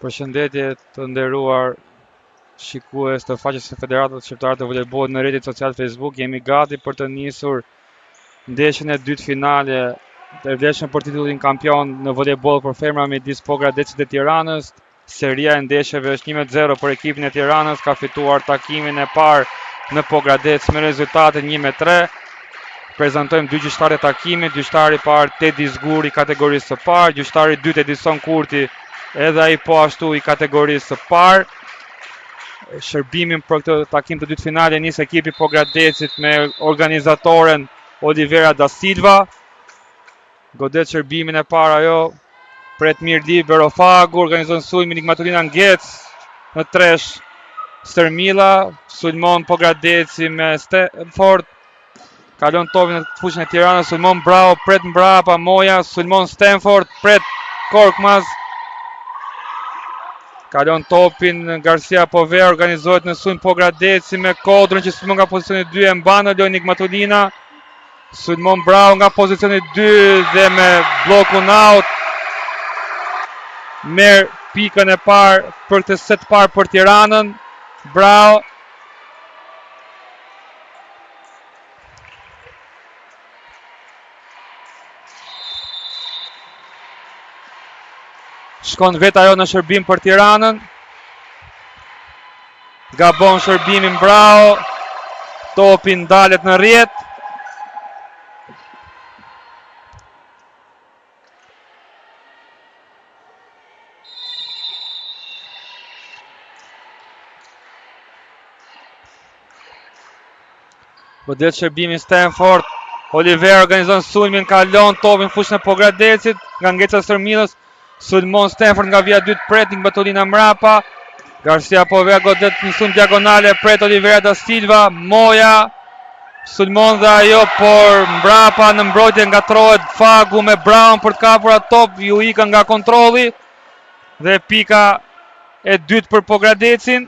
Përshëndetje të nderuar shikues të faqes së Federatës Shqiptare të Voleybollit në rrjetin social Facebook. Jemi gati për të nisur ndeshjen e dytë finale të vlefshme për titullin kampion në voleyboll për femra midis Pogradecit dhe Tiranës. Seria e ndeshjeve është 1-0 për ekipin e Tiranës, ka fituar takimin e parë në Pogradec me rezultatin 1-3. Prezantojmë dy gjyqtarë të takimit, gjyqtari i parë Tedi Zguri kategorisë së parë, gjyqtari i dytë Edison Kurti edhe ai po ashtu i kategorisë së parë. Shërbimin për këtë takim të dytë finale nis ekipi Pogradecit me organizatoren Olivera da Silva. Godet shërbimin e parë ajo Pretmir Li Berofagu, organizon sulmin Nigmatulina Ngec në tresh Stërmila, sulmon Pogradeci me Stanford. Kalon topin në fushën e Tiranës, sulmon Bravo, pret mbrapa Moja, sulmon Stanford, pret Korkmaz. Kalon topin Garcia Povea, organizohet në sulm Pogradeci me Kodrën që sulmon nga pozicioni 2 e mban në lojë Nigmatulina. Sulmon Bravo nga pozicioni 2 dhe me blokun out. Merr pikën e parë për këtë set parë për Tiranën. Bravo. Shkon vet ajo në shërbim për Tiranën. Gabon shërbimin Bravo. Topi ndalet në rrjet. Godet shërbimin Stanford. Oliver organizon sulmin, kalon topin fushën e Pogradecit nga Ngeca Stërmilës. Sulmon Stanford nga vija 2 pret Nigmatulina mrapa. Garcia Povea godet në sulm diagonale pret Olivera da Silva. Moja sulmon dhe ajo, por mbrapa në mbrojtje ngatrohet Fagu me Brown për të kapur atë top, ju ikën nga kontrolli dhe pika e dytë për Pogradecin.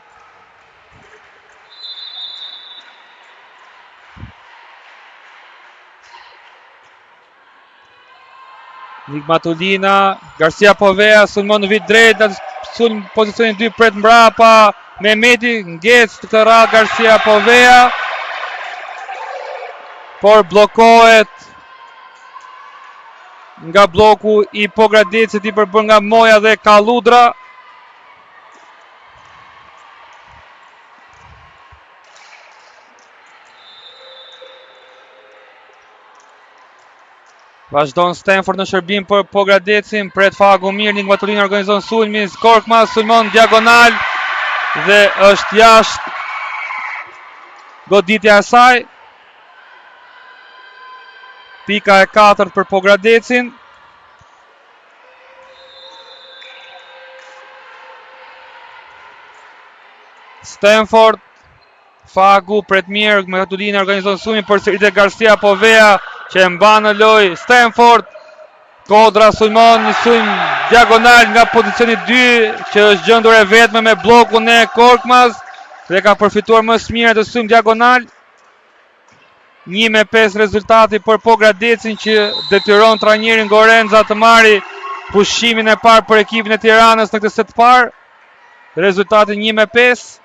Nigmatulina, Garcia Povea sulmon në vit drejt, sulm pozicionin 2 pret mbrapa Mehmeti, Ngec të këtë radhë Garcia Povea, por blokohet nga bloku i Pogradecit i përbër nga Moja dhe Kalludra. Vazhdon Stanford në shërbim për Pogradecin, pret Fagu mirë, Nigmatulina organizon sulmin, Korkmaz sulmon diagonal dhe është jashtë goditja e saj. Pika e 4 për Pogradecin. Stanford, Fagu, pret mirë, Nigmatulina organizon sulmin për sëritë Garcia Povea që e mban në lojë Stanford. Kodra sulmon një sulm diagonal nga pozicioni 2 që është gjendur e vetme me blokun e Korkmaz dhe ka përfituar më së miri të sulm diagonal. 1-5 rezultati për Pogradecin që detyron trajnerin Gorenza të marrë pushimin e parë për ekipin e Tiranës në këtë set parë. Rezultati 1-5.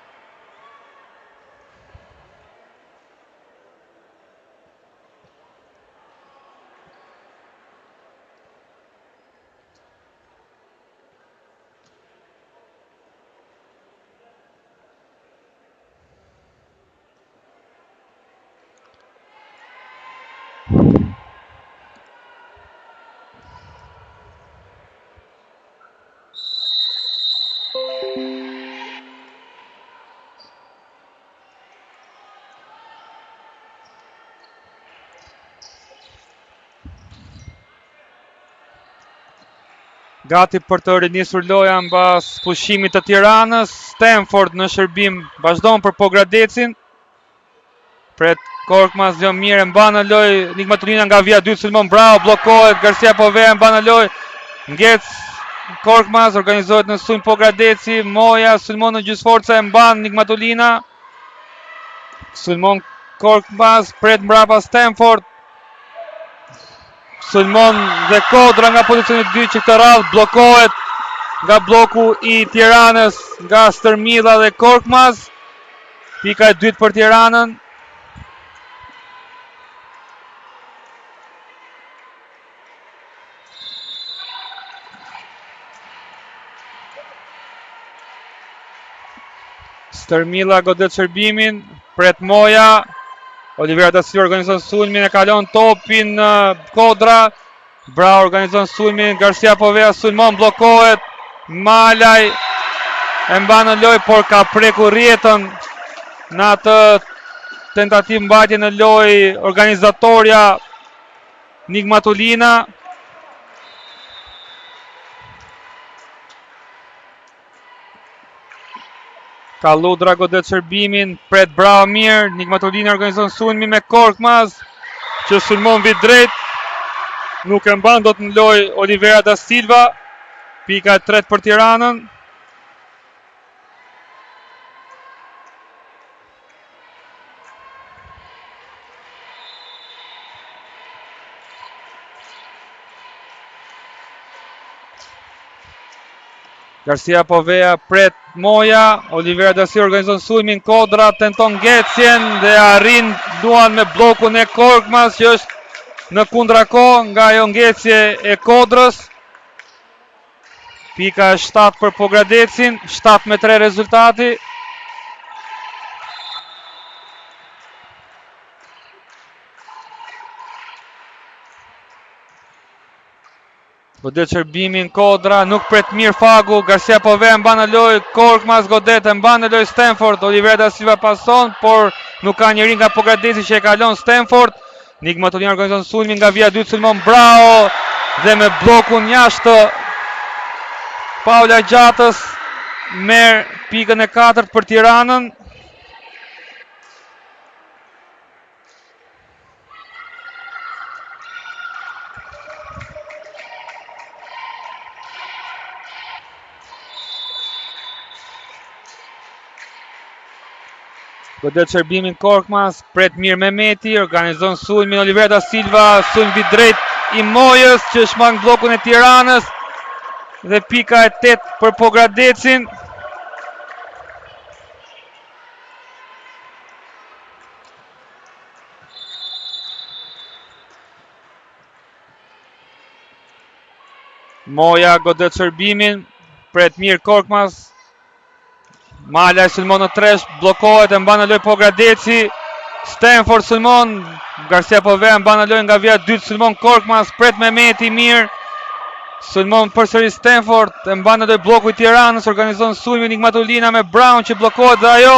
Gati për të rinisur loja mbas pushimit të Tiranës. Stanford në shërbim vazhdon për Pogradecin. Pret Korkmaz jo mirë, mban në lojë Nigmatulina nga vija 2 sulmon Bravo, blokohet Garcia Povea, mban në lojë Ngec Korkmaz organizohet në sulm Pogradeci. Moja sulmon në gjysforca e mban Nigmatulina. Sulmon Korkmaz, pret mbrapa Stanford. Sulmon dhe Kodra nga pozicioni 2 që këtë radhë blokohet nga bloku i Tiranës, nga Stërmilla dhe Korkmaz. Pika e dytë për Tiranën. Stërmilla godet shërbimin, pret Moja. Olivera da Silva organizon sulmin, e kalon topin Kodra. Brau organizon sulmin, Garcia Povea sulmon, blokohet. Malaj e mban në lojë, por ka prekur rjetën në atë tentativ mbajtje në lojë organizatorja Nigmatulina. Kalludra godet shërbimin, pret Brau mirë, Nigmatulina organizon sulmin me Korkmaz, që sulmon vit drejt. Nuk e mban dot në lojë Olivera da Silva. Pika e tretë për Tiranën. Garcia Povea pret Moja, Olivera da Silva organizon sulmin, Kodra tenton ngecjen dhe arrin duan me blokun e Korkmaz, që është në kundrakohë nga ajo ngecje e Kodrës. Pika e 7 për Pogradecin, 7-3 rezultati. Godet shërbimin Kodra, nuk pret mirë Fagu, Garcia Povea mban në lojë, Korkmaz godet e mban në lojë Stanford, Olivera da Silva pason, por nuk ka njëri nga Pogradeci që e kalon Stanford. Nigmatulina organizon sulmin, nga vija dytë sulmon Brau dhe me blokun jashtë Paula Gjatës merr pikën e 4 për Tiranën. Godet shërbimin Korkmaz, pret mirë Mehmeti, organizon sulmin, Olivera da Silva, sulm vit drejt i Mojës, që shmang blokun e Tiranës, dhe pika e 8 për Pogradecin. Moja godet shërbimin, pret mirë Korkmaz. Malaj sulmon në tresh, blokohet, e mban në lojë Pogradeci. Stanford sulmon, Garcia Povea mban në lojë, nga vija dytë sulmon Korkmaz, pret Mehmeti mirë. Sulmon përsëri Stanford, e mban në lojë bloku i Tiranës, organizon sulmin Nigmatulina me Brown që blokohet dhe ajo.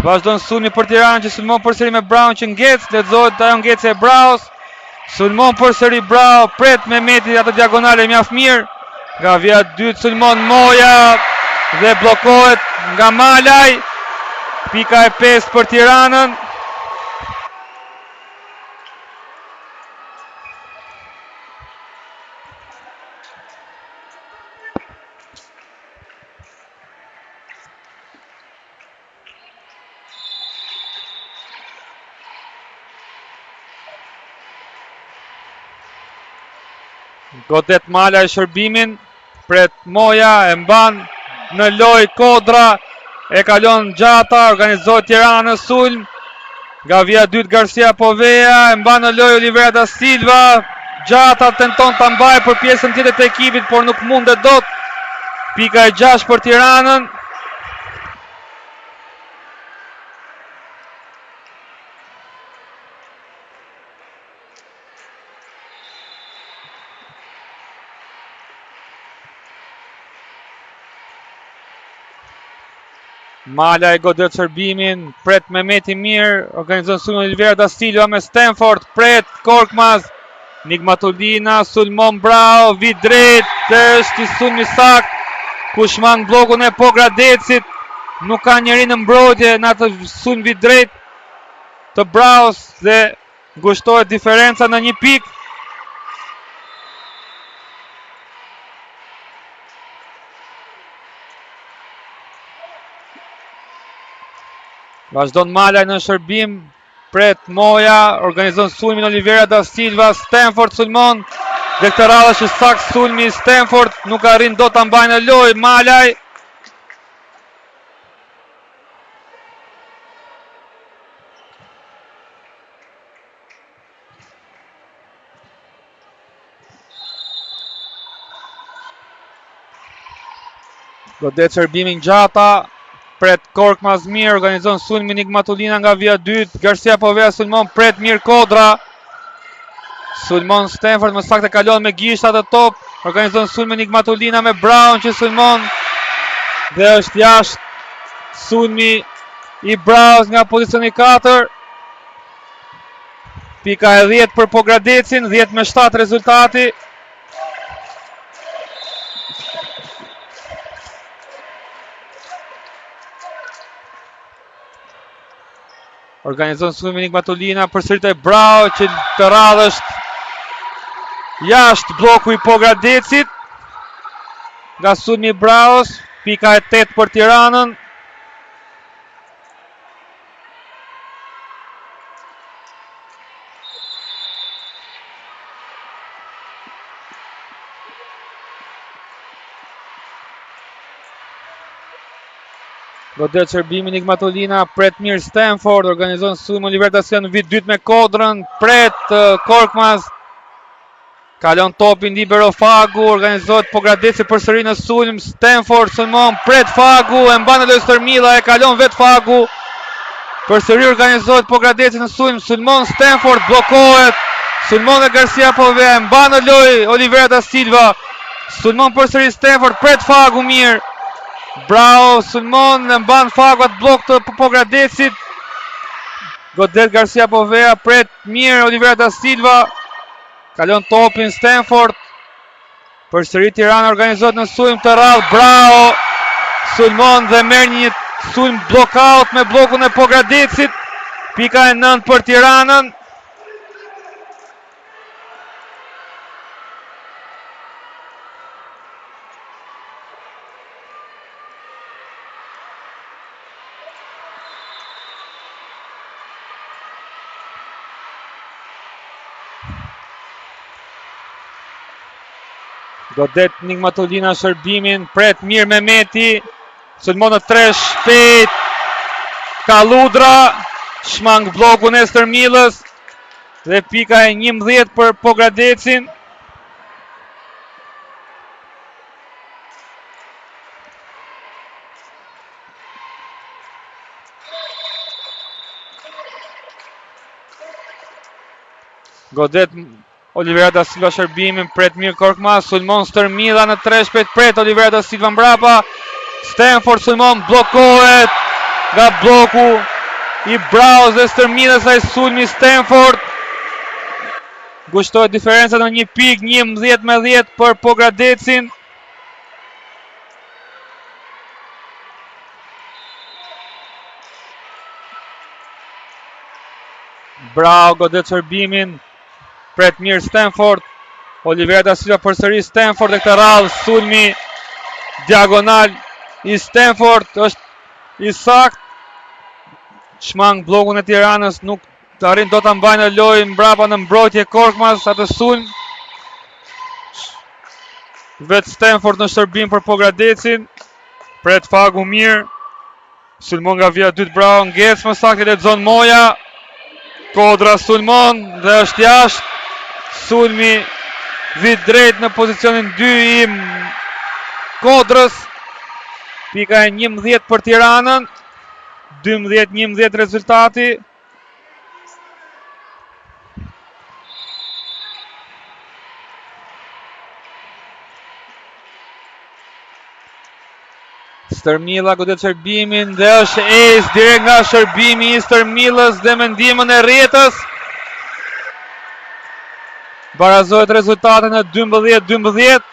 Vazhdon sulmi për Tiranën që sulmon përsëri me Brown që ngec, lexohet ajo ngecje e Braus. Sulmon përsëri Brau, pret Mehmeti atë diagonale mjaft mirë. Nga vija dytë sulmon Moja dhe blokohet nga Malaj. Pika e 5 për Tiranën. Godet Malaj shërbimin, pret Moja, e mban në lojë Kodra, e kalon Gjata, organizohet Tiranës sulm, nga vija dytë Garcia Povea, e mban në lojë Olivera da Silva. Gjata tenton ta mbajë për pjesën tjetër të ekipit, por nuk mundet dot. Pika e 6 për Tiranën. Malaj godet shërbimin, pret Mehmeti mirë, organizon sulmin Olivera da Silva me Stanford, pret Korkmaz, Nigmatulina sulmon Brau, vit drejt, është i sulmi sakt, ku shmang blokun e Pogradecit, nuk ka njëri në mbrojtje në atë sulm vit drejt të Braus dhe ngushtohet diferenca në 1 pikë. Vazhdon Malaj në shërbim, pret Moja, organizon sulmin Olivera da Silva, Stanford sulmon, Dhe këtë radhë është sakt sulmi i Stanford, nuk arrin dot ta mbajnë në lojë Malaj. Godet shërbimin gjata, pret Korkmaz mirë, organizon sulmin Nigmatulina nga vija dytë, Garcia Povea sulmon, pret mirë Kodra. Sulmon Stanford, më saktë kalon me gishtat e top, organizon sulmin Nigmatulina me Brown që sulmon. Dhe është jashtë sulmi i Brown nga pozicioni 4. Pika e 10 për Pogradecin, 10-7 rezultati. Organizon sulmin Nigmatulina, përsëritet Brown që të radhë është jashtë bloku i Pogradecit. Nga sulmi i Braos, pika e 8 për Tiranën. Godet shërbimi Nigmatulina, pret mirë Stanford, organizon sulm Oliver Dacian në vit dytë me Kodrën, pret Korkmaz. Kalon topin libero Fagu, organizohet Pogradeci përsëri në sulm, Stanford sulmon, pret Fagu, e mban në lojë Stërmilla, e kalon vet Fagu. Përsëri organizohet Pogradeci në sulm, sulmon Stanford, bllokohet. Sulmon dhe Garcia Povea, e mban në lojë Oliver da Silva. Sulmon përsëri Stanford, pret Fagu mirë. Bravo, sulmon, e mban Fagu atë blok të Pogradecit. Godet Garcia Povea, pret mirë Oliver da Silva. Kalon topin Stanford. Përsëri Tirana organizohet në sulm të radhë. Bravo! Sulmon dhe merr një sulm blockout me blokun e Pogradecit. Pika e 9 për Tiranën. Godet Nigmatulina shërbimin, pret mirë Mehmeti, sulmon në 3 shpejt, Kalludra, shmang blokun e Stërmillës, dhe pika e 11 për Pogradecin. Godet Oliver da Silva shërbimin, pret mirë Korkmaz, sulmon Stërmilla në 3 shpejt, pret Oliver da Silva mbrapa. Stanford sulmon, bllokohet nga bloku i Braos dhe Stërmillës, ai sulmi Stanford. Gushtohet diferenca në 1 pikë, 11-10 për Pogradecin. Bravo, godet shërbimin, pret mirë Stanford. Oliver da Silva përsëri Stanford dhe këtë radhë sulmi diagonal i Stanford është i sakt. Shmang blokun e Tiranës, nuk të arrin do të mbajnë në lojë mbrapa në mbrojtje Korkmaz atë sulm. Vet Stanford në shërbim për Pogradecin. Pret Fagu mirë. Sulmon nga vija dytë Bravo, ngec më saktë lexon Moja. Kodra sulmon dhe është jashtë. Sulmi vit drejt në pozicionin 2 i Kodrës. Pika e 11 për Tiranën. 12-11 rezultati. Stërmilla godet shërbimin dhe është ace direkt nga shërbimi i Stërmillës dhe me ndihmën e Rjetës. Barazohet rezultate në 12-12.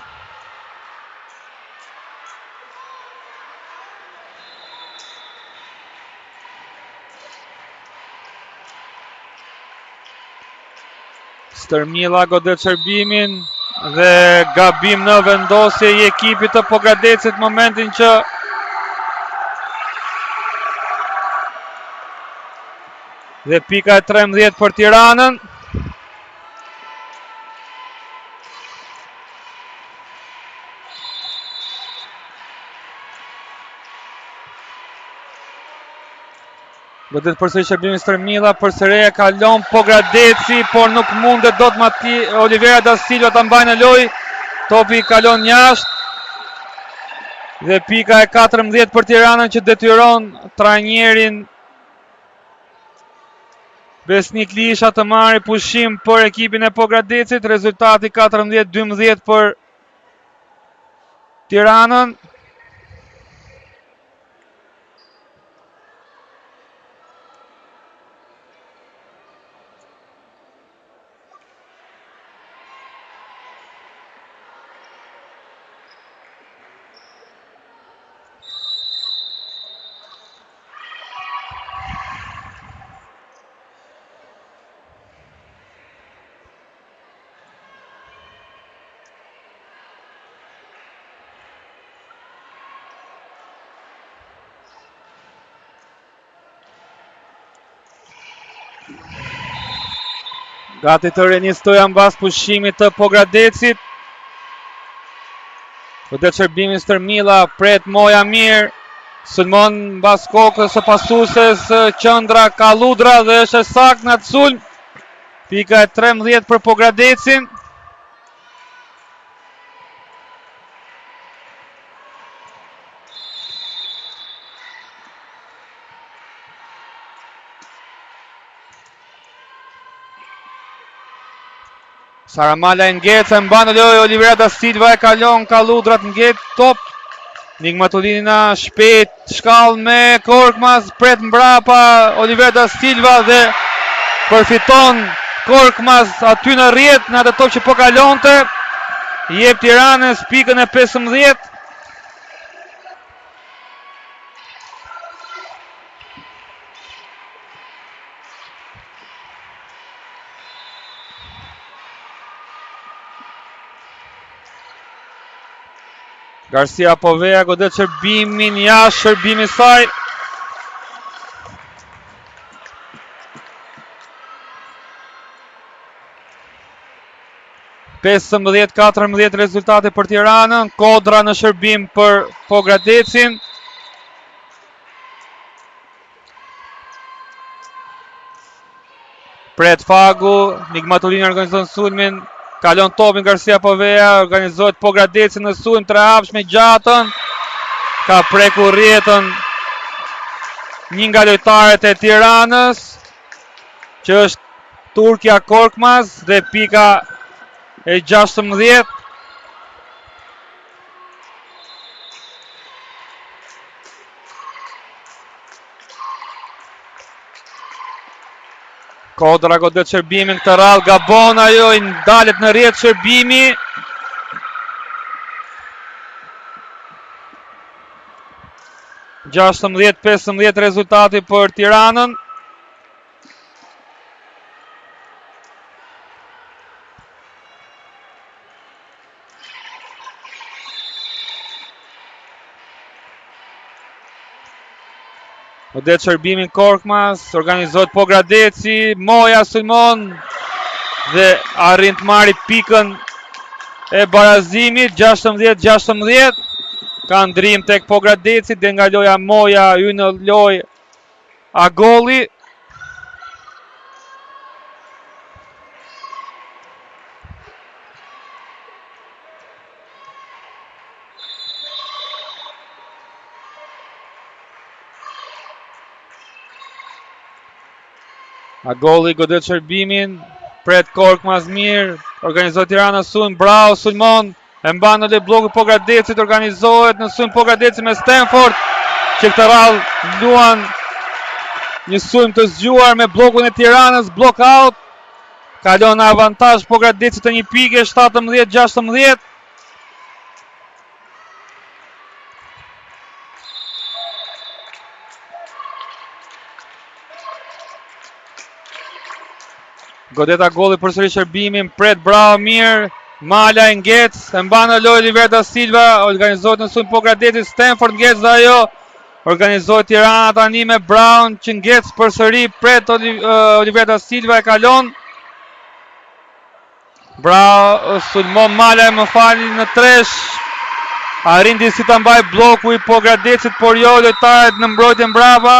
Stërmilla godet shërbimin dhe gabim në vendosje i ekipit të Pogradecit momentin që dhe pika e 13 për Tiranën. Godet përsëri shërbimi Stërmilla, përsëri e kalon Pogradeci, por nuk mundet dot Olivera da Silva ta mbajë në lojë. Topi kalon jashtë. Dhe pika e 14 për Tiranën që detyron trajnerin Besnik Lisha të marrë pushim për ekipin e Pogradecit. Rezultati 14-12 për Tiranën. Gati të Renis Stoja mbas pushimit të Pogradecit. Godet shërbimi Stërmilla, pret Moja mirë. Sulmon mbas kokës së pasuses qendra Kalludra dhe është saktë në atë sulm. Pika e 13 për Pogradecin. Saramala Nget e mban në lojë, Olivera da Silva e kalon Kalludrat, Nget top. Nigmatulina shpejt shkall me Korkmaz, pret mbrapa Olivera da Silva dhe përfiton Korkmaz aty në rrjet në atë top që po kalonte. Jep Tiranës pikën e 15. Garcia Povea godet shërbimin jashtë shërbimi saj. (15-14) rezultati për Tiranën. Kodra në shërbim për Pogradecin. Pret Fagu, Nigmatulina organizon sulmin. Kalon topin Garcia Povea, organizohet Pogradeci në sulm, 3 hapësh me gjatën. Ka prekur rrjetën një nga lojtarët e Tiranës, që është Turkia Korkmaz dhe pika e 16. Kodra godet shërbimin këtë radhë, gabon ajo, i ndalet në rrjet shërbimi. (16-15) rezultati për Tiranën. Godet shërbimin Korkmaz, organizohet Pogradeci, Moja sulmon dhe arrin të marrë pikën e barazimit, 16-16. Ka ndrim tek Pogradeci, dhe nga loja Moja hy në lojë Agolli. Agolli godet shërbimin, pret Korkmaz mirë, organizohet Tirana sulm, bravo sulmon, e mban në bloku Pogradecit, organizohet në sulm Pogradeci me Stanford, që këtë radhë luan një sulm të zgjuar me blokun e Tiranës, block out, kalon në avantazh Pogradeci të një pike, 17-16. Godet Agolli përsëri shërbimin, pret bravo mirë, Mala Ngec, e mban në lojë Olivera da Silva, organizohet në sulm Pogradeci, Stanford Ngec dhe ajo, organizohet Tirana tani me Brown, që Ngec përsëri pret Olivera da Silva e kalon. Bravo, sulmon Mala e më falni në tresh, arrin disi ta mbaj bloku i Pogradecit, por jo lojtarët në mbrojtje mbrapa.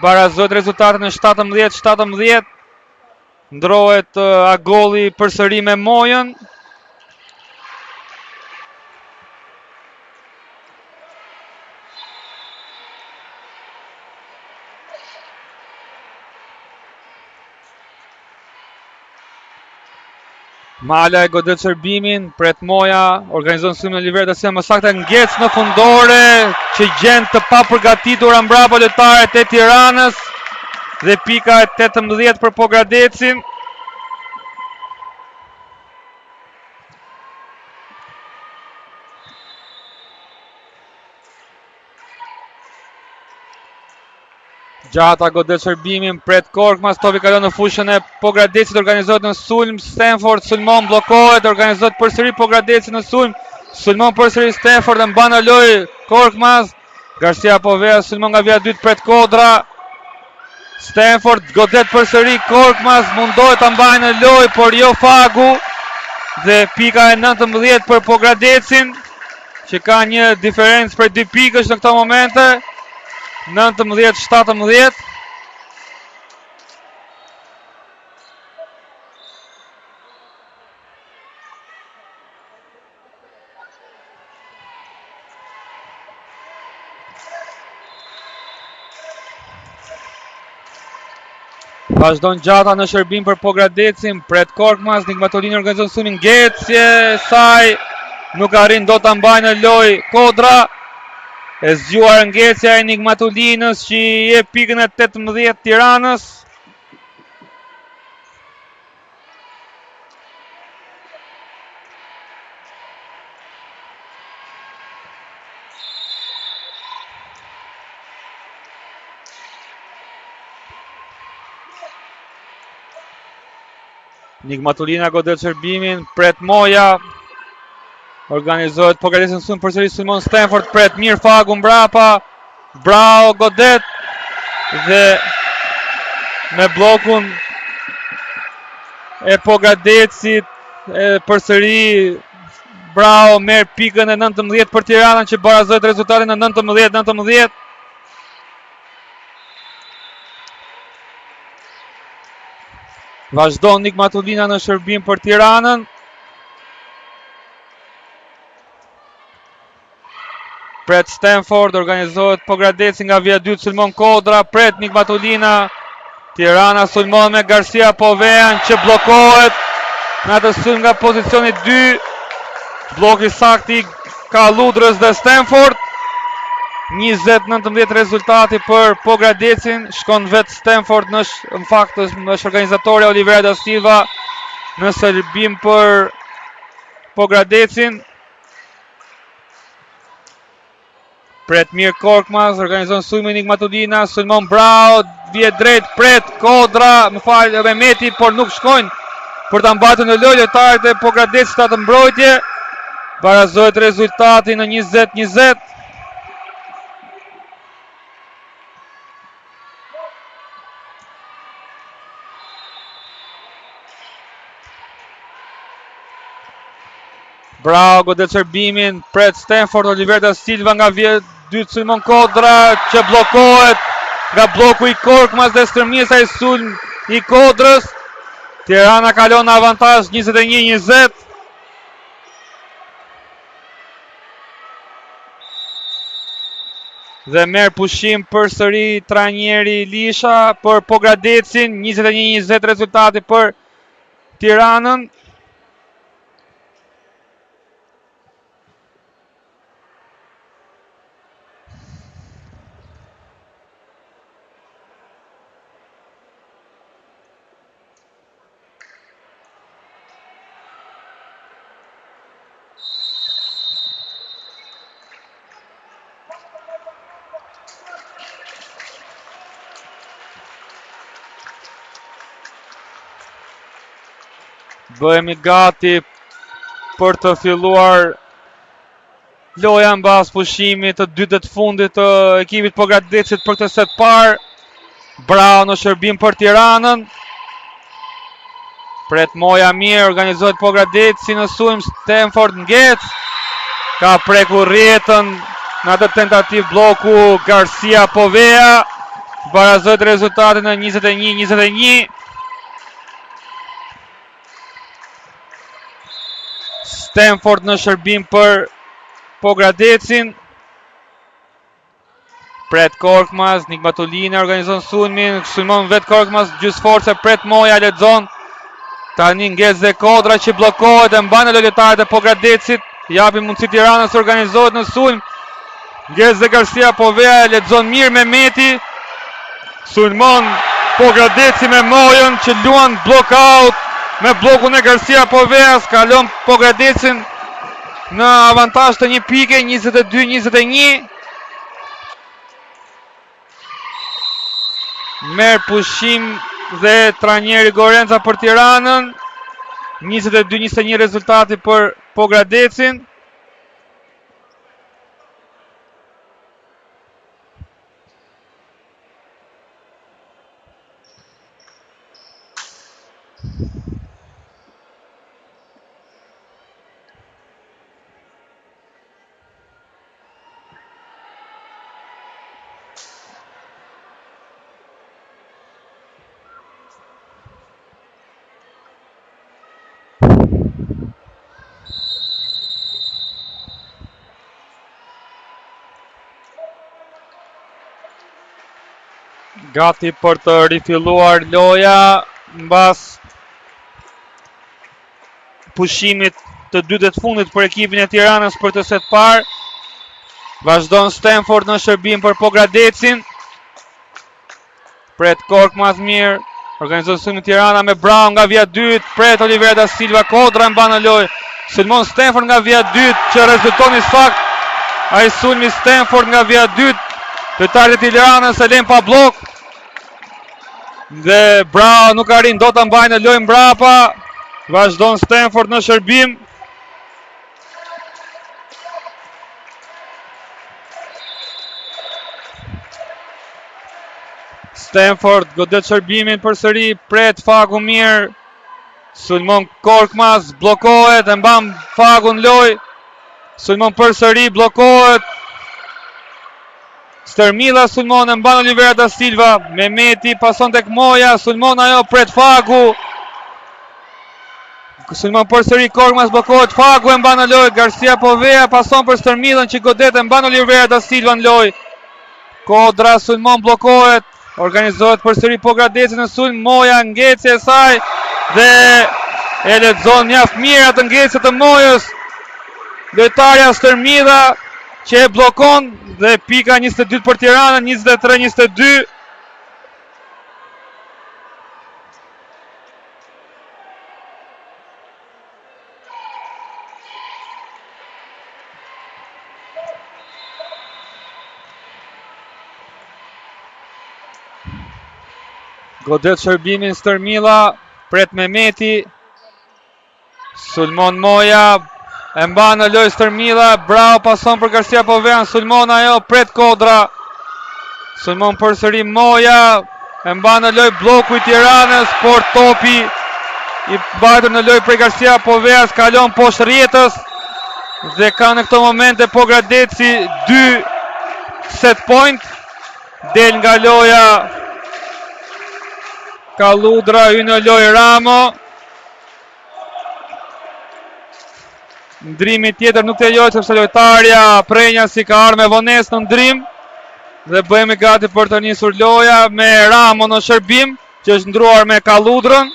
Barazohet rezultatin në 17-17. Ndrohet Agolli përsëri me Mojën. Mala e godet shërbimin, pret Moja, organizon sulmin e Liberta si më saktë ngec në fundore, që gjen të papërgatitura mbrapa lojtarët e Tiranës dhe pika e 18 për Pogradecin. Gjata godet shërbimin, pret Korkmaz, topi kalon në fushën e Pogradecit, organizohet në sulm, Stanford, sulmon, blokohet, organizohet përsëri Pogradecit në sulm, sulmon përsëri Stanford dhe mban në lojë Korkmaz, Garcia Povea sulmon nga vija dytë, pret Kodra, Stanford godet përsëri Korkmaz, mundohet ta mbajë në lojë, por jo Fagu, dhe pika e 19 për Pogradecin, që ka një diferencë për 2 pikësh në këto momente. 19-17. Vazhdon Gjata në shërbim për Pogradecin, pret Korkmaz, Nigmatolini organizon sulmin, ngecje saj nuk arrin do ta mbajë në lojë Kodra. E zgjuar ngecja e Nigmatolinës që i jep pikën e 18 Tiranës. Nigmatolina godet shërbimin, pret Moja. Organizohet Pogradecin sulm, përsëri sulmon Stanford, pret mirë Fagu mbrapa. Brau godet dhe me blokun e Pogradecit përsëri Brau merr pikën e 19 për Tiranën që barazohet rezultatin në 19-19. Vazhdon Nigmatolina në shërbim për Tiranën. Pret Stanford, organizohet Pogradeci nga vija dytë, sulmon Kodra, pret Nigmatolina. Tirana sulmon me Garcia Povean që blokohet në atë sulm nga pozicioni 2. Bloki sakti ka Ludrës dhe Stanford. 20-19 rezultati për Pogradecin, shkon vetë Stanford në fakt është organizatori Olivera da Silva në shërbim për Pogradecin. Pret mirë Korkmaz, organizon sulmin Nigmatolina, sulmon Brau, vje drejt, pret Kodra, më falë Mehmeti, por nuk shkojnë për ta mbatur në lojë lojtarët e Pogradecit atë mbrojtje. Barazohet rezultati në 20-20. Brau godet shërbimin, pret Stanford, Oliver da Silva nga vjet dytë, sulmon Kodra që blokohet nga bloku i Korkmaz dhe stërmjesa i sulm i Kodrës. Tirana kalon në avantazh 21-20. Dhe merr pushim përsëri trajneri Lisha për Pogradecin, 21-20 rezultati për Tiranën. Bëhemi gati për të filluar loja mbas pushimit të dytë të fundit të ekipit Pogradecit për këtë set parë. Brau në shërbim për Tiranën. Pret Moja mirë, organizohet Pogradeci në sulm, Stanford ngec. Ka prekur rjetën në atë tentativ bloku Garcia Povea. barazohet rezultatin në 21-21. Stanford në shërbim për Pogradecin. Pret Korkmaz, Nigmatulina organizon sulmin, sulmon vet Korkmaz, gjys force, pret Moja, lexon. Tani ngez dhe Kodra që bllokohet e mban lojtarët e Pogradecit, japi mundësi Tiranës të organizohet në sulm. Ngez dhe Garcia Povea, lexon mirë Mehmeti. Sulmon Pogradeci me Mojën që luan blockout me blokun e Garcia Poveas, kalon Pogradecin në avantazh të 1 pike, 22-21. Merë pushim dhe trajneri Gorenca për Tiranën. 22-21 rezultati për Pogradecin. Gati për të rifilluar loja mbas pushimit të dytë të fundit për ekipin e Tiranës për të set parë. Vazhdon Stanford në shërbim për Pogradecin. Pret Korkmaz mirë, organizon sulmin Tirana me Brown nga vija dytë, pret Oliver da Silva, Kodra mban në lojë. Sulmon Stanford nga vija dytë që rezultoni sakt. Ai sulmi Stanford nga vija dytë. Lojtarët e Tiranës e lën pa blok. Dhe Brown nuk arrin dot ta mbajnë në lojë mbrapa. Vazhdon Stanford në shërbim. Stanford godet shërbimin përsëri, pret Fagu mirë. Sulmon Korkmaz, bllokohet, e mban Fagun lojë. Sulmon përsëri, bllokohet. Stërmila sulmon, e mban Olivera da Silva. Mehmeti pason tek Moja, sulmon ajo, pret Fagu. Sulmon përsëri Korkmaz, bllokohet Fagu, e mban në lojë. Garcia Povea pason për Stërmilën që godet, e mban Olivera da Silva në lojë. Kodra sulmon, bllokohet. Organizohet përsëri Pogradeci në sulm, Moja ngecje e saj dhe e lexon mjaft mirë atë ngecje të Mojës. Lojtarja Stërmila që e blokon dhe pika 22 për Tiranën, 23-22. Godet shërbimin Stërmila, pret Mehmeti. Sulmon Moja, e mban në lojë Stërmila, bravo pason për Garcia Povea, sulmon ajo, pret Kodra. Sulmon përsëri Moja, e mban në lojë bloku i Tiranës, por topi i mbajtur në lojë prej Garcia Poveas kalon poshtë rjetës dhe ka në këto momente Pogradeci 2 set point. Del nga loja Kaludra, hy në lojë Ramo. Ndrimi tjetër nuk të lojë, sepse lojtarja Prenja si ka arë me vonesë në ndrim. Dhe bëhemi gati për të nisur loja me Ramo në shërbim, që është ndruar me Kaludrën.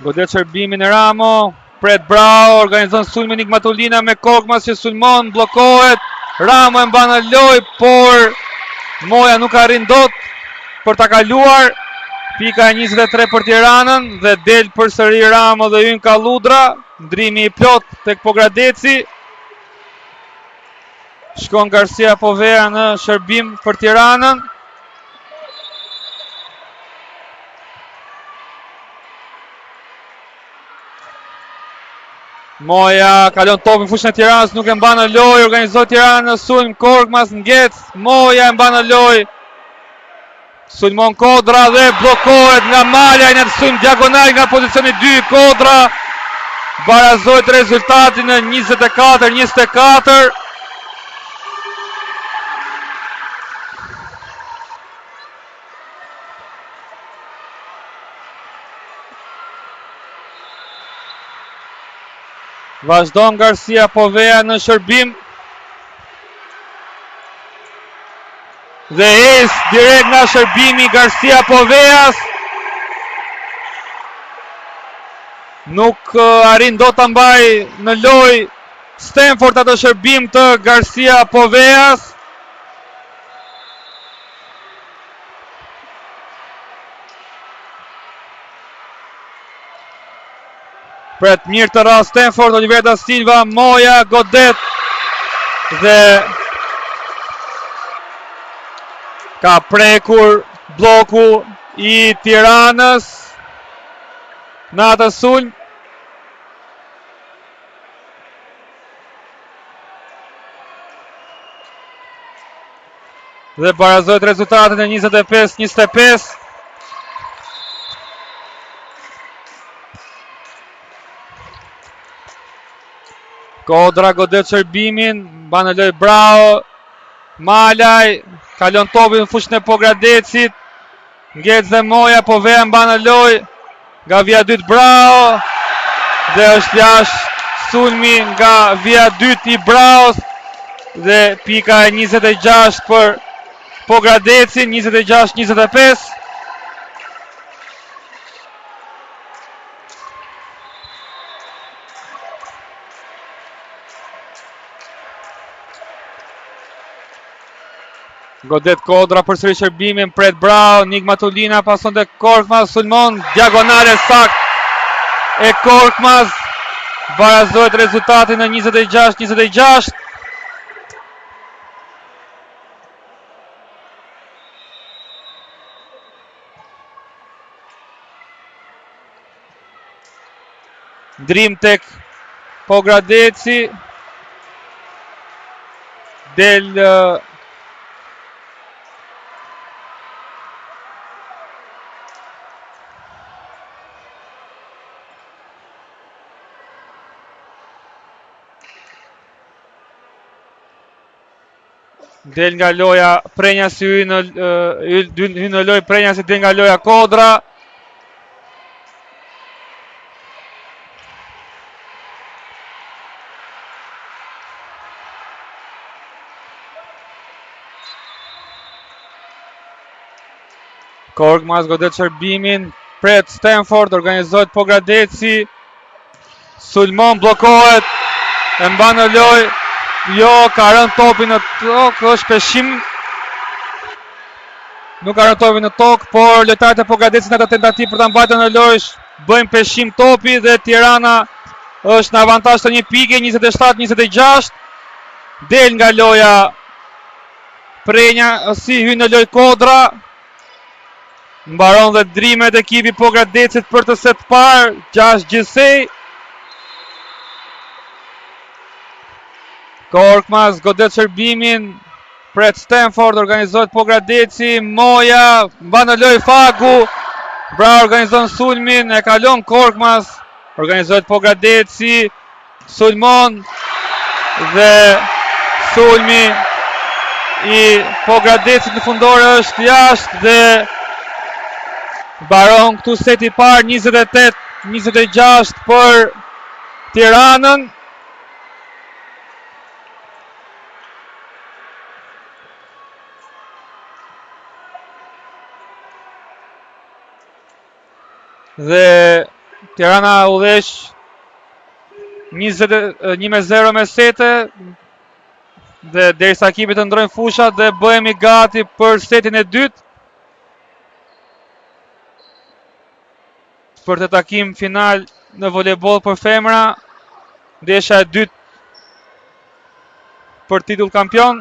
Godet shërbimin e Ramo, pret Brau, organizon sulmin Nigmatulina me Korkmaz që sulmon, bllokohet. Ramo e mban në lojë, por Moja nuk arrin dot për ta kaluar. Pika 23 për Tiranën dhe del përsëri Ramo dhe hyn Kaludra. Ndrimi i plot tek Pogradeci. Shkon Garcia Povea në shërbim për Tiranën. Moja kalon topin fushën e Tiranës, nuk e mban në lojë, organizohet Tirana në sulm, Korkmaz ngec, Moja e mban në lojë. Sulmon Kodra dhe bllokohet nga malja në sulm diagonal nga pozicioni 2, Kodra barazojt rezultatin në 24-24. Vazhdon Garcia Povea në shërbim. Dhe direkt nga shërbimi Garcia Poveas. Nuk arrin do të mbaj në loj Stanford atë shërbim të Garcia Poveas. Pret mirë të ra Stanford, Oliver da Silva, Moja, godet dhe ka prekur bloku i Tiranës në atë sulm. Dhe barazojt rezultatin e 25-25. Kodra godet shërbimin, mban në loj Brao, Malaj, kalon topin në fushën e Pogradecit, Ngec dhe Moja, Povea mban në loj, nga viadyt Brao, dhe është jashtë sulmi nga viadyt i Braos, dhe pika e 26 për Pogradecin, 26-25. Godet Kodra për sëri shërbimin, pret Brao, Nik Matulina, pason dhe Korkmaz, sulmon, diagonale sakt e Korkmaz, barazojt rezultatin në 26-26. Ndrim tek Pogradeci, del nga loja Prenjasi, hy në loj Prenjasi, del nga loja Kodra. Korkmaz godet shërbimin, pret Stanford, organizohet Pogradeci, sulmon, blokohet, e mban në loj, jo, ka rënë topin në tokë, është peshim, nuk ka rënë topin në tokë, por lojtarët e Pogradecit në të tentativ për të mbajtur në loj, bëjnë peshim topi dhe Tirana është në avantazh të një pike, 27-26, del nga loja Prenja, si hy në loj Kodra. Mbaron dhe drimet e ekipi Pogradecit për të set parë, 6 gjithsej. Korkmaz godet shërbimin, pret Stanford, organizohet Pogradeci, Moja, mba në loj Fagu, Brao organizon sulmin, e kalon Korkmaz, organizohet Pogradeci, sulmon dhe sulmi i Pogradecit në fundore është jashtë dhe baron këtu seti parë, 28-26 për Tiranën. Dhe Tirana udhesh 1-0 me sete, dhe derisa ekipet të ndrojnë fushat dhe bëhemi gati për setin e dytë. Për të takim final në volejboll për femra, ndeshja e dytë për titull kampion.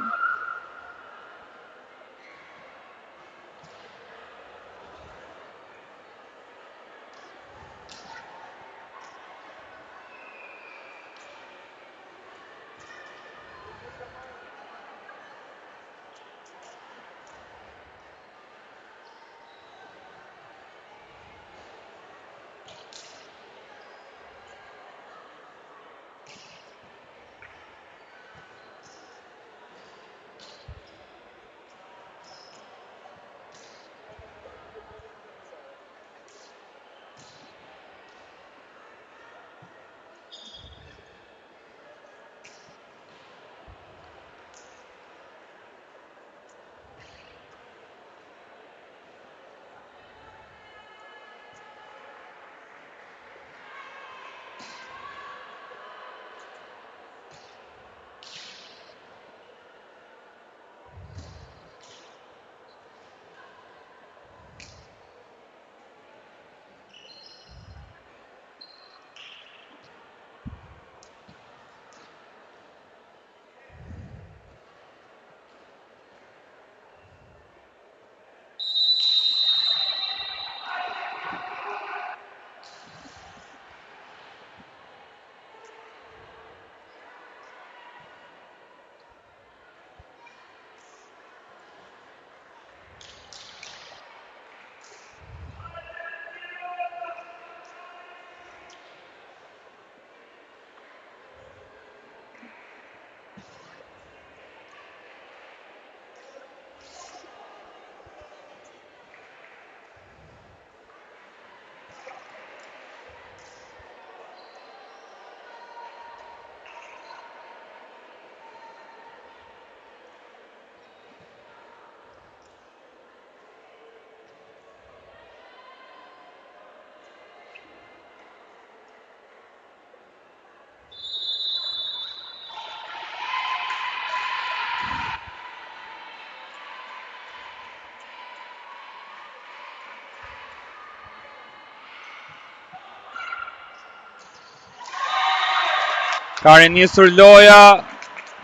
Ka rinisur loja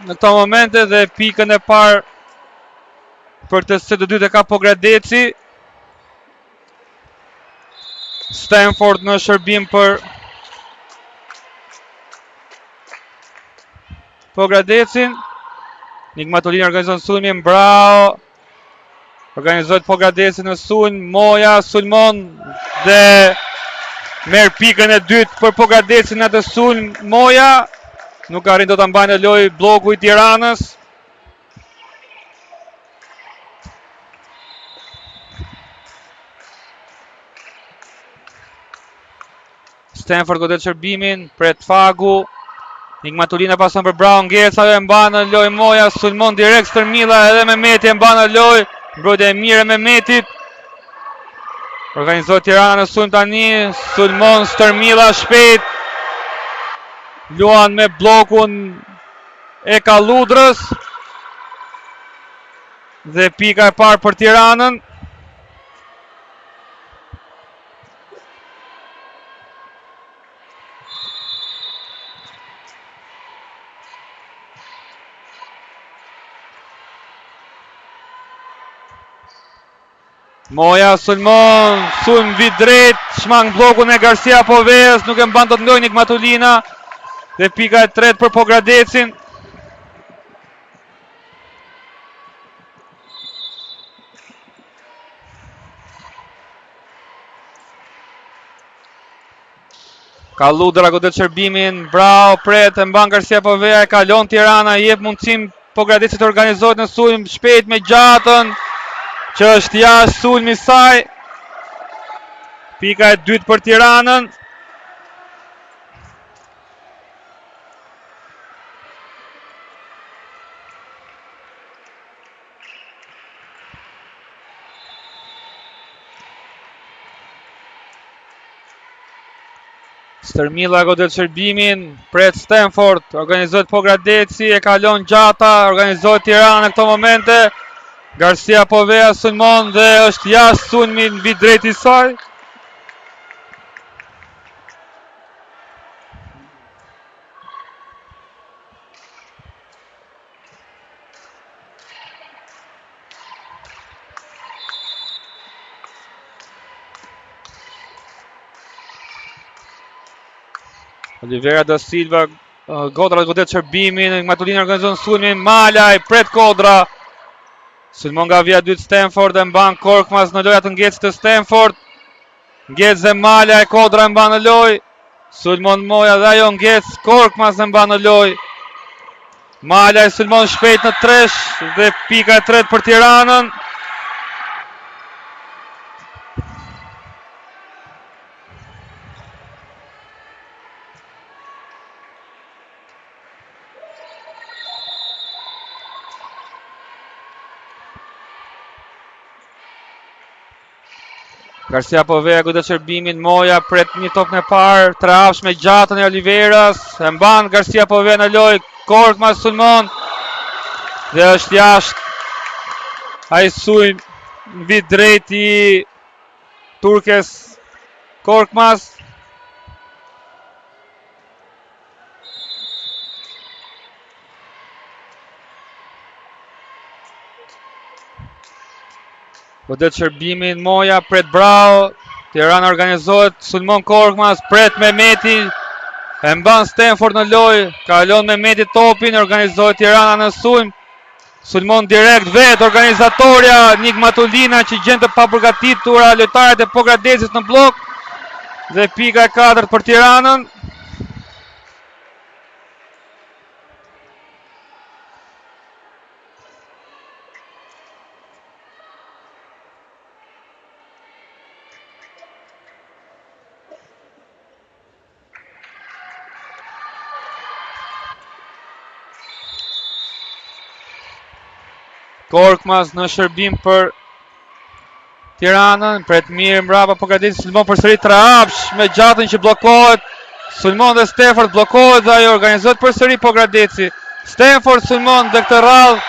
në këto momente dhe pikën e parë për të së të dytë ka Pogradeci. Stanford në shërbim për Pogradecin. Nigmatulina organizon sulmin, bravo. Organizohet Pogradeci në sulm, Moja, sulmon dhe merr pikën e dytë për Pogradecin në atë sulm, Moja. Nuk arrin do ta mbajnë lojë bloku i Tiranës. Stanford godet shërbimin, pret Fagu. Nigmatulina pason për Brown, Ngerca dhe mban në lojë Moja, sulmon direkt Stërmilla edhe Mehmeti e mban në lojë. Mbrojtja e mirë e Mehmetit. Organizohet Tirana në sulm tani, sulmon Stërmilla shpejt. Luan me blokun e Kalludrës. Dhe pika e parë për Tiranën. Moja sulmon, sulm vit drejt, shmang blokun e Garcia Poveës, nuk e mban dot lojë Nigmatulina. Dhe pika e tretë për Pogradecin. Kalludra godet shërbimin, bravo, pret, e mban Garcia Povea, e kalon Tirana, jep mundësim Pogradecit të organizohet në sulm shpejt me Gjatën, që është jashtë sulmi i saj. Pika e dytë për Tiranën. Stërmilla godet shërbimin, pret Stanford, organizohet Pogradeci, e kalon Gjata, organizohet Tirana në këto momente. Garcia Povea sulmon dhe është jashtë sulmi mbi drejt i saj. Olivera da Silva, Kodra godet shërbimin, Nigmatulina organizon sulmin, Malaj, pret Kodra. Sulmon nga vija dytë Stanford e mban Korkmaz në loja të Ngecit të Stanford. Ngec dhe Malaj, Kodra e mban në lojë. Sulmon Moja dhe ajo Ngec, Korkmaz e mban në lojë. Malaj sulmon shpejt në tresh dhe pika e tretë për Tiranën. Garcia Povea godet shërbimin, Moja pret një tokën e parë, trehapsh me Gjatën e Oliveras, e mban Garcia Povea në lojë, Korkmaz sulmon dhe është jashtë. Ai sulm mbi drejt i turkes Korkmaz. Godet shërbimin, Moja, pret bravo, Tirana organizohet, sulmon Korkmaz, pret Mehmeti, e mban Stanford në lojë, kalon Mehmeti topin, organizohet Tirana në sulm, sulmon direkt vetë organizatorja Nigmatulina që gjen të papërgatitura lojtarët e Pogradecit në blok, dhe pika e katërt për Tiranën. Korkmaz në shërbim për Tiranën, pret mirë mbrapa Pogradeci, sulmon përsëri trehapsh me Gjatën që bllokohet. Sulmon dhe Stanford, bllokohet dhe ajo organizohet përsëri Pogradeci. Stanford sulmon dhe këtë radhë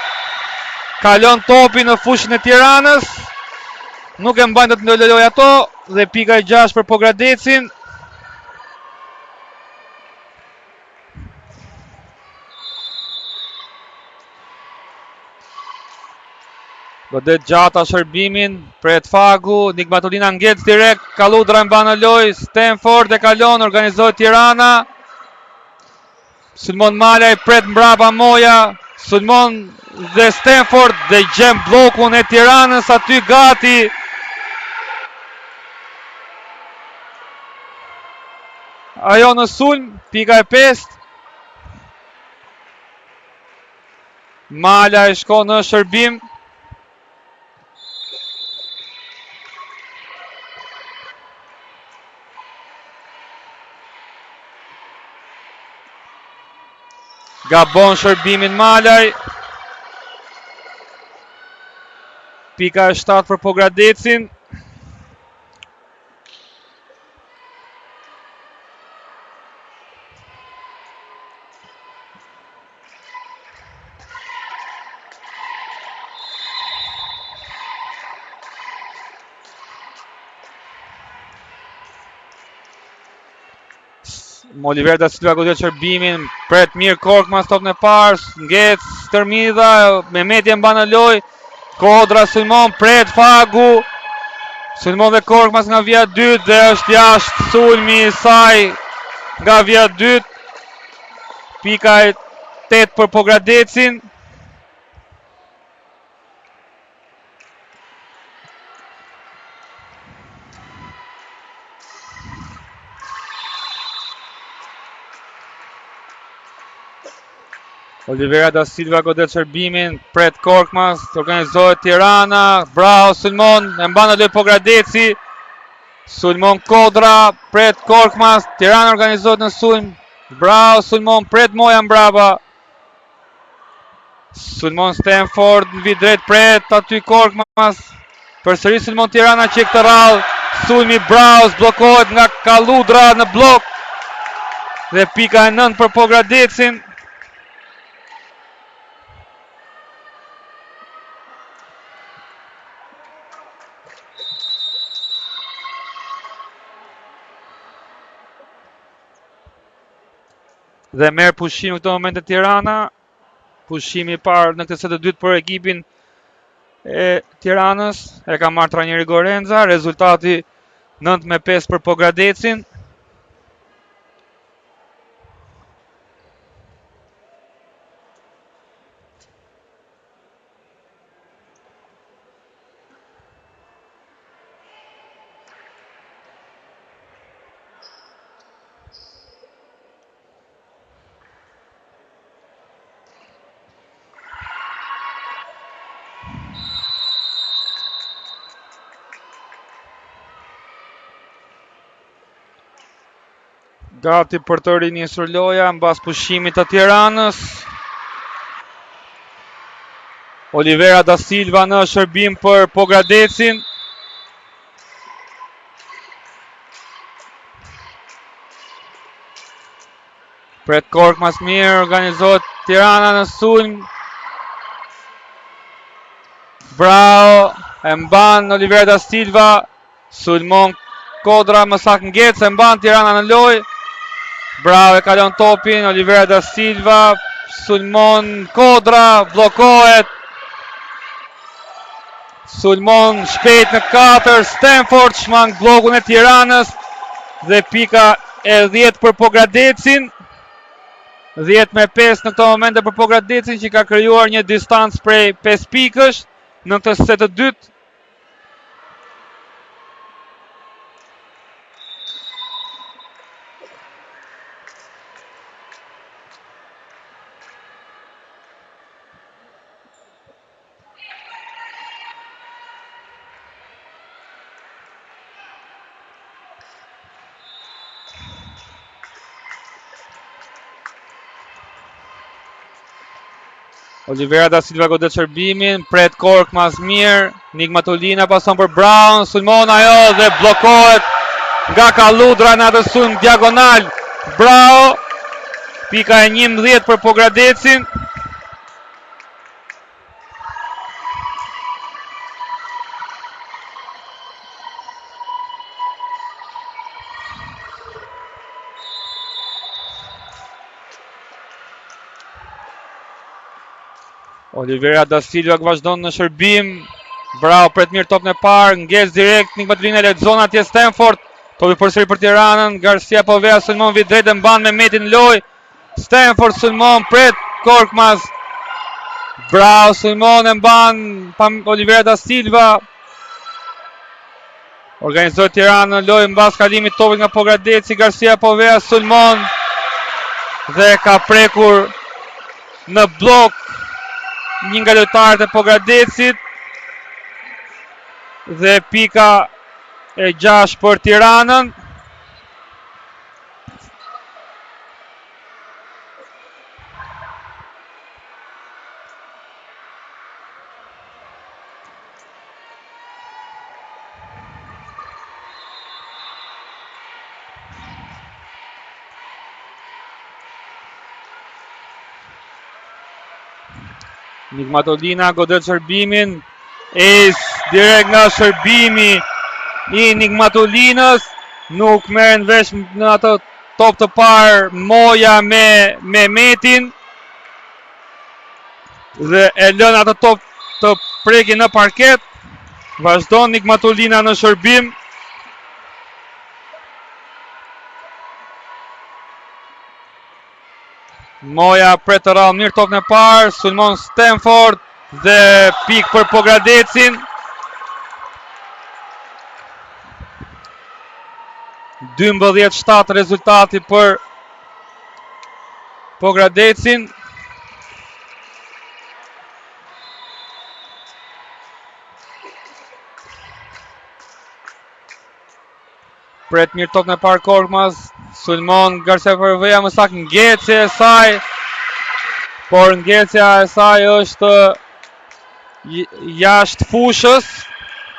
kalon topi në fushën e Tiranës. Nuk e mbajnë të ndoloj ato dhe pika e 6 për Pogradecin. Godet gjata shërbimin, pret Fagu, Nigmatulina ngec direkt, Kalludra e mban në lojë, Stanford e kalon, organizohet Tirana. Sulmon Malaj pret mbrapa Moja, Sulmon dhe Stanford dhe gjem blokun e Tiranës aty gati. Ajo në sulm, pika e 5. Malaj shko në shërbim. Gabon shërbimin Malaj. Pika e 7 për Pogradecin. Oliver da Silva godet shërbimin, pret mirë Korkmaz top në parë, ngec Stërmidha, Mehmeti e mban në lojë, Kodra Sulmon, pret Fagu, Sulmon dhe Korkmaz nga vija 2 dhe është jashtë sulmi i saj nga vija 2. Pika e 8 për Pogradecin. Olivera da Silva godet shërbimin, pret Korkmaz, organizohet Tirana, bravo Sulmon, e mban në lojë Pogradeci. Sulmon Kodra, pret Korkmaz, Tirana organizohet në sulm, bravo Sulmon, pret Moja mbrapa. Sulmon Stanford, në vit drejt pret, aty Korkmaz, përsëri Sulmon Tirana që këtë rallë, sulmi bravo, zblokohet nga Kalludra në blok, dhe pika e 9 për Pogradecin. Dhe merr pushim në këtë moment e Tirana. Pushimi i parë në këtë set të dytë për ekipin e Tiranës. E ka marrë trajneri Gorenza. Rezultati 9-5 për Pogradecin. Gati për të rinisur loja mbas pushimit të Tiranës. Olivera da Silva në shërbim për Pogradecin. Pret Korkmaz mirë, organizohet Tirana në sulm. Bravo, e mban Olivera da Silva. Sulmon Kodra më saktë ngec, e mban Tirana në lojë. Bravo, e kalon topin, Olivera da Silva, Sulmon Kodra, blokohet. Sulmon shpejt në 4, Stanford shmang blokun e Tiranës dhe pika e 10 për Pogradecin. 10-5 në këto momente për Pogradecin që ka krijuar një distancë prej 5 pikësh në këtë set të dytë. Olivera da Silva godet shërbimin, pret Korkmaz mirë, Nigmatulina pason për Brown, sulmon ajo dhe blokohet nga Kalludra në atë sulm diagonal. Bravo, pika e 11 për Pogradecin. Olivera da Silva vazhdon në shërbim, Bravo, pret mirë topën e parë, ngec direkt Nikmatulina lexon atje Stanford. Topi përsëri për Tiranën, Garcia po vea sulmon vit drejt e mban me Metin loj. Stanford sulmon pret Korkmaz. Bravo Sulmon e mban Olivera da Silva. Organizoi Tirana në lojë mbas kalimit topit nga Pogradeci, Garcia po vea sulmon dhe ka prekur në blok një nga lojtarët e Pogradecit dhe pika e 6 për Tiranën. Nikmatulina godet shërbimin, direkt nga shërbimi i Nikmatulinës, nuk merren vesh në atë top të parë Moja me Metin dhe e lën atë top të preki në parket. Vazhdon Nikmatulina në shërbim. Moja pret të rallë mirë topën e parë, sulmon Stanford dhe pik për Pogradecin. 12-7 rezultati për Pogradecin. Pret mirë topën e parë Korkmaz, sulmon Garcia Përveja, më saktë ngecja e saj, por ngecja e saj është jashtë fushës,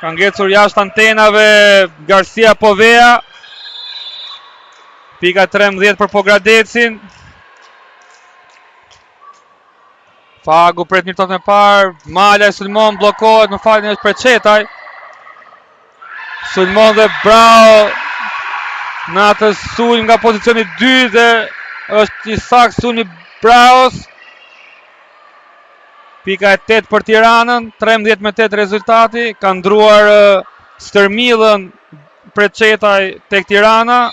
ka ngecur jashtë antenave Garcia Povea. Pika 13 për Pogradecin. Fagu pret mirë topën e parë, Malja sulmon, bllokohet, më falni është Preçetaj. Sulmon dhe bravo në atë sulm nga pozicioni 2 dhe është i saktë sulmi Braos. Pika e 8 për Tiranën, 13-8 rezultati, ka ndruar stërmillën Preçetaj tek Tirana.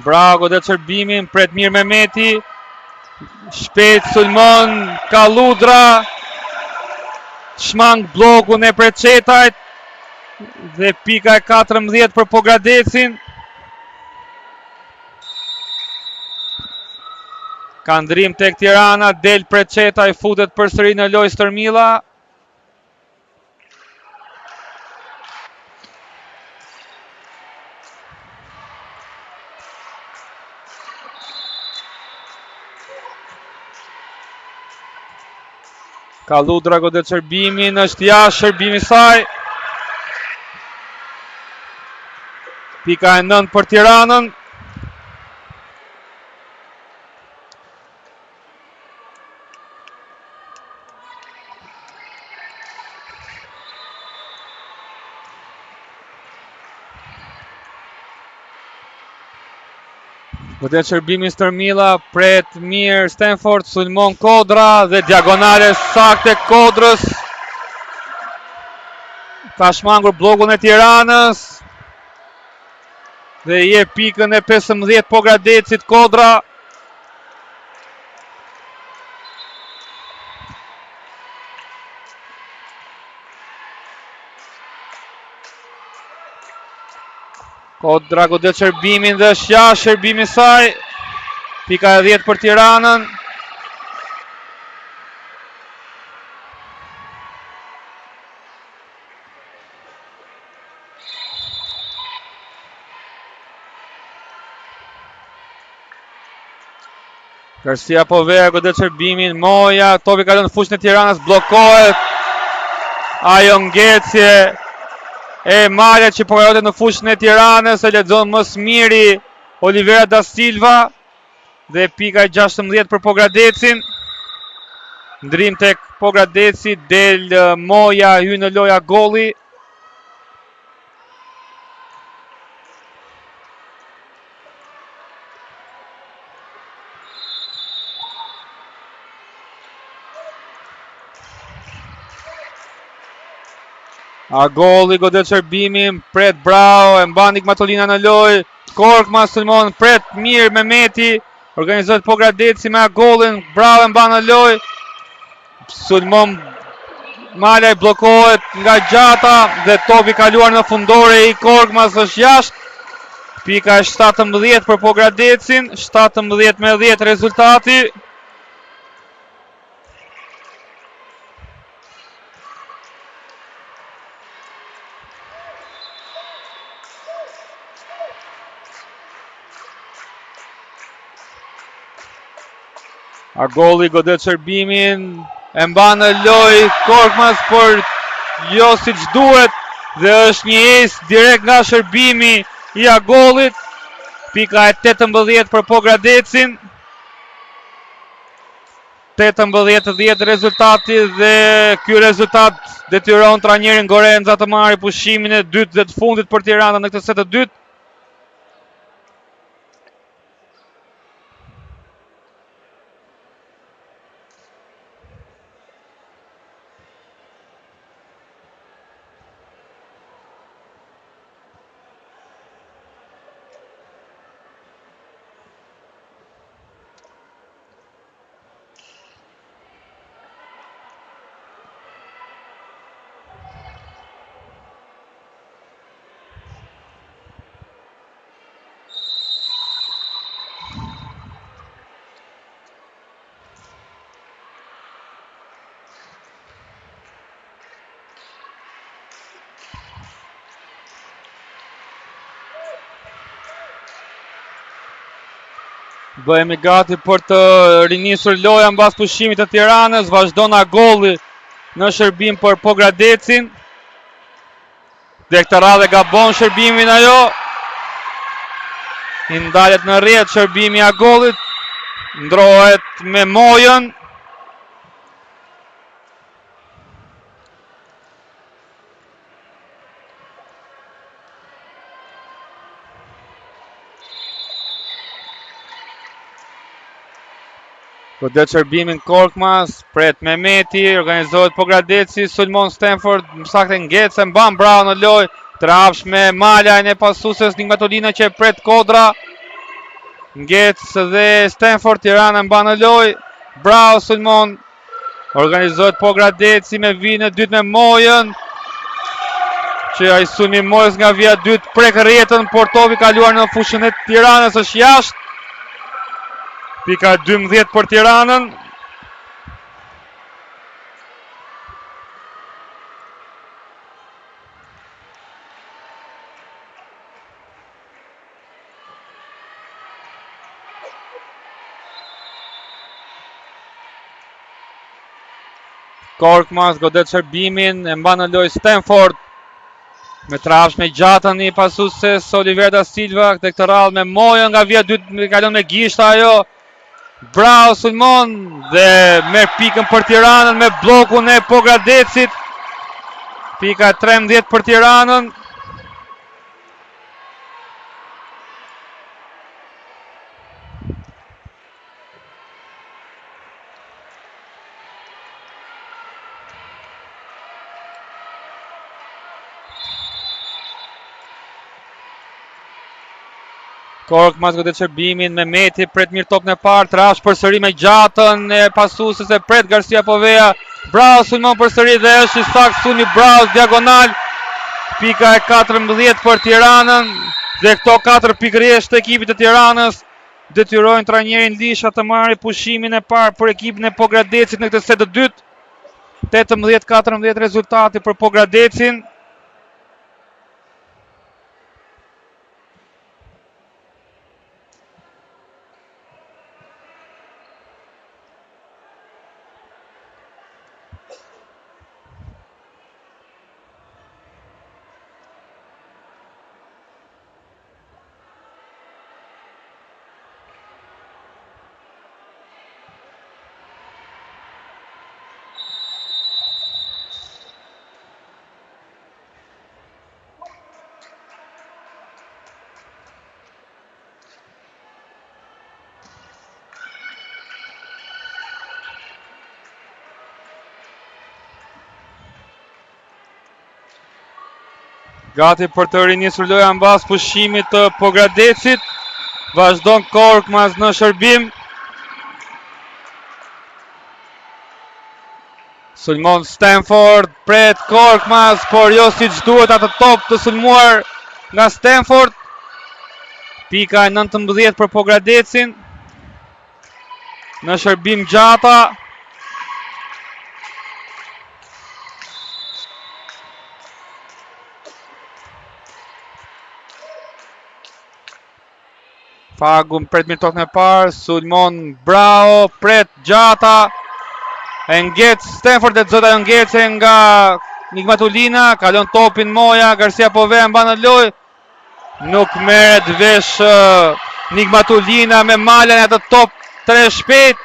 Bravo, godet shërbimin, pret mirë Mehmeti. Shpejt sulmon Kalludra. Shmang blokun e Preçetajt dhe pika e 14 për Pogradecin. Ka ndrim tek Tirana, del Preçetaj, futet përsëri në lojë stërmilla. Kalludra godet shërbimin, është jashtë shërbimi i saj. Pika e 9 për Tiranën. Godet shërbimi stërmilla, pret mirë Stanford, sulmon Kodra dhe diagonale sakte Kodrës. Ka shmangur blokun e Tiranës dhe je pikën e 15 Pogradecit Kodra. Kodra godet shërbimin dhe është jashtë shërbimi i saj. Pika e 10 për Tiranën. Garcia Povea godet shërbimin, Moja, topi ka lënë në fushën e Tiranës, bllokohet. Ajo ngecje e Malja që po kajote në fushën e Tiranës, e lexon më së miri Olivera da Silva dhe pika e 16 për Pogradecin. Ndrim tek Pogradeci, del Moja, hyn në loja golli. Agolli godet shërbimin, pret Brau, e mban Nikmatolina në lojë. Korkmaz sulmon, pret mirë Mehmeti. Organizohet Pogradeci me Agollin, Brau e mban në lojë. Sulmon Malaj, bllokohet nga Gjata dhe topi kaluar në fundore i Korkmaz është jashtë. Pika 17 për Pogradecin, 17-10 rezultati. Agolli godet shërbimin, e mban në lojë Korkmaz, por jo siç duhet dhe është një ecë direkt nga shërbimi i Agollit. Pika e 18 për Pogradecin. 18-10 rezultati dhe ky rezultat detyron trajnerin Gorenza të marrë pushimin e dytë dhe të fundit për Tiranën në këtë set të dytë. Bëhemi gati për të rinisur loja mbas pushimit të Tiranës. Vazhdon Agolli në shërbim për Pogradecin. Dhe këtë radhë gabon shërbimin ajo. I ndalet në rrjet shërbimi i Agollit. Ndrohet me mojën. Godet shërbimin Korkmaz, pret Mehmeti, organizohet Pogradeci, sulmon Stanford, saktë ngec e mban Brau në lojë, trafsh me malajn e pasuses Nikmatolina që pret Kodra. Ngec dhe Stanford, Tirana mban në lojë, Brau sulmon, organizohet Pogradeci me vijën e dytë me mojën, që ai sulmi mojës nga vija dytë prek rrjetën, por topi kaluar në fushën e Tiranës është jashtë. Pika 12 për Tiranën. Korkmaz godet shërbimin, e mban në lojë Stanford. Me trafsh me gjatën i pasuses Oliver da Silva, dhe këtë radhë me mojën nga vija dytë kalon me gishta ajo. Brau sulmon dhe merr pikën për Tiranën me blokun e Pogradecit. Pika 13 për Tiranën. Korkmaz godet shërbimin, Mehmeti pret mirë topën e parë, trafsh përsëri me gjatën e pasuesës e pret Garcia Povea. Brau sulmon përsëri dhe është i saktë sulmi Braus diagonal. Pika e 14 për Tiranën dhe këto 4 pikë rresht të ekipit të Tiranës detyrojnë trajnerin Lisha të marrë pushimin e parë për ekipin e Pogradecit në këtë set të dytë. 18-14 rezultati për Pogradecin. Gati për të rinisur loja mbas pushimit të Pogradecit. Vazhdon Korkmaz në shërbim. Sulmon Stanford, pret Korkmaz, por jo si që duhet atë top të sulmuar nga Stanford. Pika e 19 për Pogradecin. Në shërbim Gjata. Fagu pret mirë e parë, sulmon Brao, pret Gjata. E ngec Stanford e zota ngece nga Nigmatulina, kalon topin Moja, Garcia Povea mban në lojë. Nuk merret vesh Nigmatulina me Mala në atë top tre shpejt.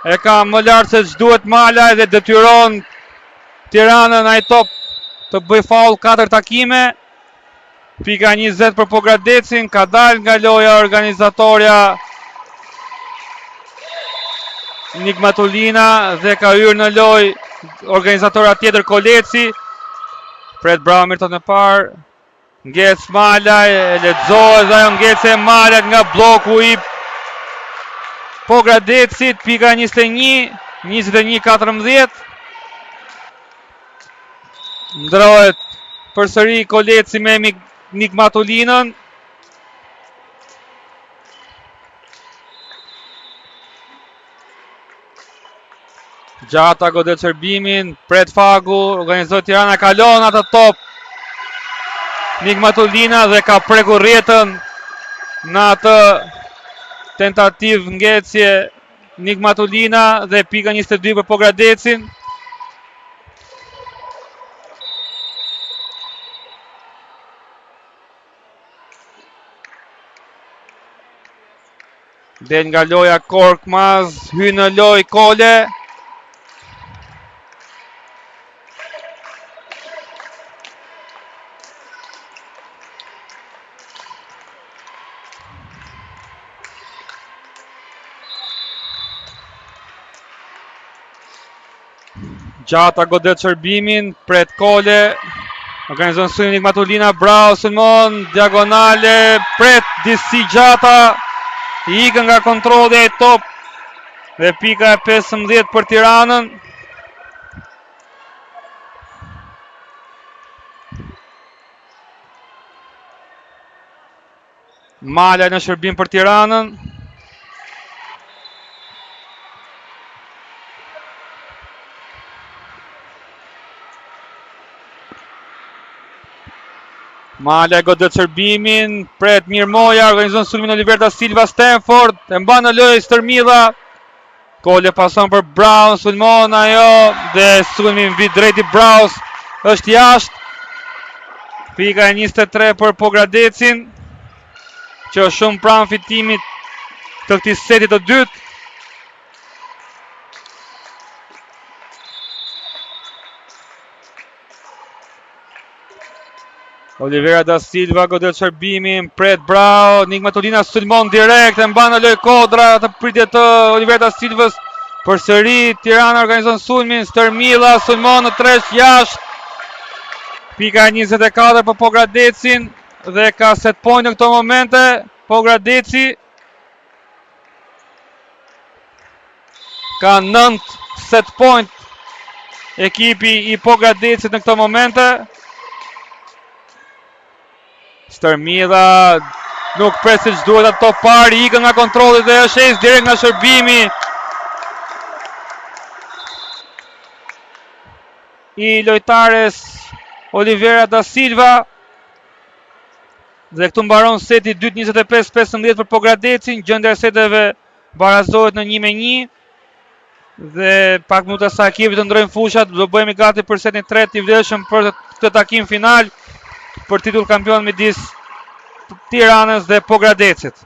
E ka më lartë se ç'duhet Mala dhe detyron Tiranën ai top të bëj faul 4 takime. Pika 20 për Pogradecin, ka dalë nga loja organizatorja Nigmatulina dhe ka hyrë në lojë organizatora tjetër Koleci. Pret Bravo mirë në parë. Ngec Malaj, e lexohet dhe ajo ngecë e Malajt nga bloku i Pogradecit, pika 21, 21-14. Ndrohet përsëri Koleci me Nigmatulinën. Gjata godet shërbimin, pret Fagu, organizohet Tirana, kalon atë top Nigmatulina dhe ka prekur rjetën në atë tentativ ngecje Nigmatulina dhe pika 22 për Pogradecin. Del nga loja Korkmaz, hy në loj Kole. Gjata godet shërbimin, pret Kole. Organizon sulmin Nigmatulina, Bravo sulmon, diagonale, pret disi Gjata. I ikën nga kontrolli e top dhe pika e 15 për Tiranën. Malaj në shërbim për Tiranën. Malaj godet shërbimin, pret mirë Moja, organizon sulmin Oliver da Silva Stanford, e mban në lojë Stërmilla. Kole pason për Brown, sulmon ajo dhe sulmin vit drejt i Braus është jashtë. Pika e 23 për Pogradecin, që është shumë pranë fitimit të këtij seti të dytë. Olivera da Silva godet shërbimin, pret Brau, Nigmatulina sulmon direkt, e mban në lojë Kodra të pritje të Olivera da Silvës. Përsëri Tirana organizon sulmin, Stërmilla sulmon në tresh jashtë. Pika 24 për Pogradecin dhe ka set point në këto momente Pogradeci. Ka 9 set point ekipi i Pogradecit në këto momente. Stërmilla nuk pret si që duhet ato pari, ikën nga kontrolli dhe është ecë direkt nga shërbimi i lojtares Olivera da Silva. Dhe këtu mbaron seti 2-25-15 për Pogradecin, gjendja e seteve barazohet në 1-1. Dhe pak minuta sa ekipit të ndrojnë fushat, do bëhemi gati për setin 3 i vlefshëm për këtë takim final për titull kampion midis Tiranës dhe Pogradecit.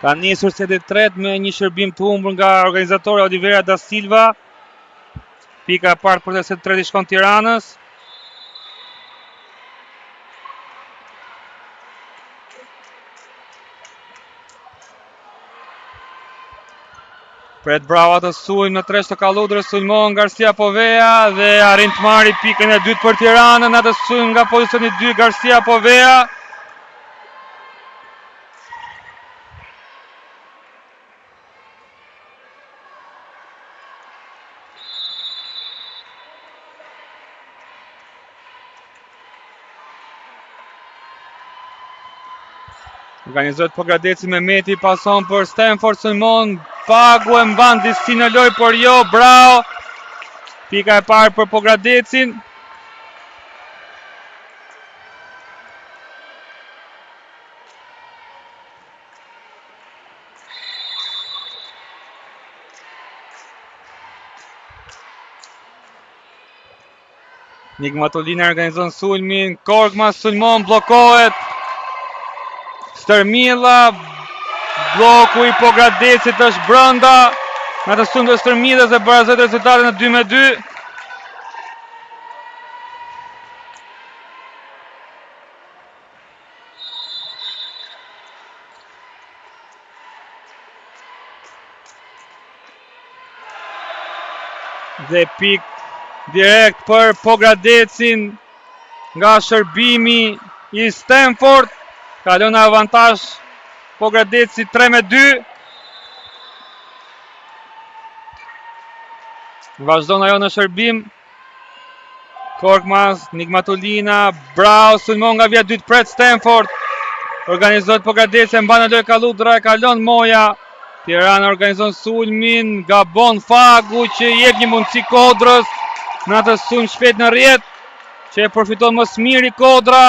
Ka nisur seti tret me një shërbim të humbur nga organizatori Oliveira da Silva. Pika e parë për të setit tret i shkon Tiranës. Pret brava të sulm në tresh të Kalludrës, sulmon Garcia Povea dhe arrin të marrë pikën e dytë për Tiranën, atë sulm nga pozicioni 2 Garcia Povea. Organizohet Pogradeci me Meti, pason për Stanford, sulmon Pagu e mban disi në lojë, por jo, bravo. Pika e parë për Pogradecin. Nigmatulina organizon sulmin, Korkmaz sulmon, bllokohet. Stërmilla, bloku i Pogradecit është brenda. Në të sulm të Stërmillës dhe barazojnë rezultatin në 2-2. Dhe pik direkt për Pogradecin nga shërbimi i Stanford. Kalon në avantazh Pogradeci 3-2. Vazhdon ajo në shërbim. Korkmaz, Nigmatulina, bravo, sulmon nga vija dytë pret Stanford. Organizohet Pogradeci, mban në lojë Kalludra, e kalon Moja. Tirana organizon sulmin, gabon Fagu që jep një mundësi Kodrës në atë sulm shpejt në rrjet, që e përfiton më së miri Kodra.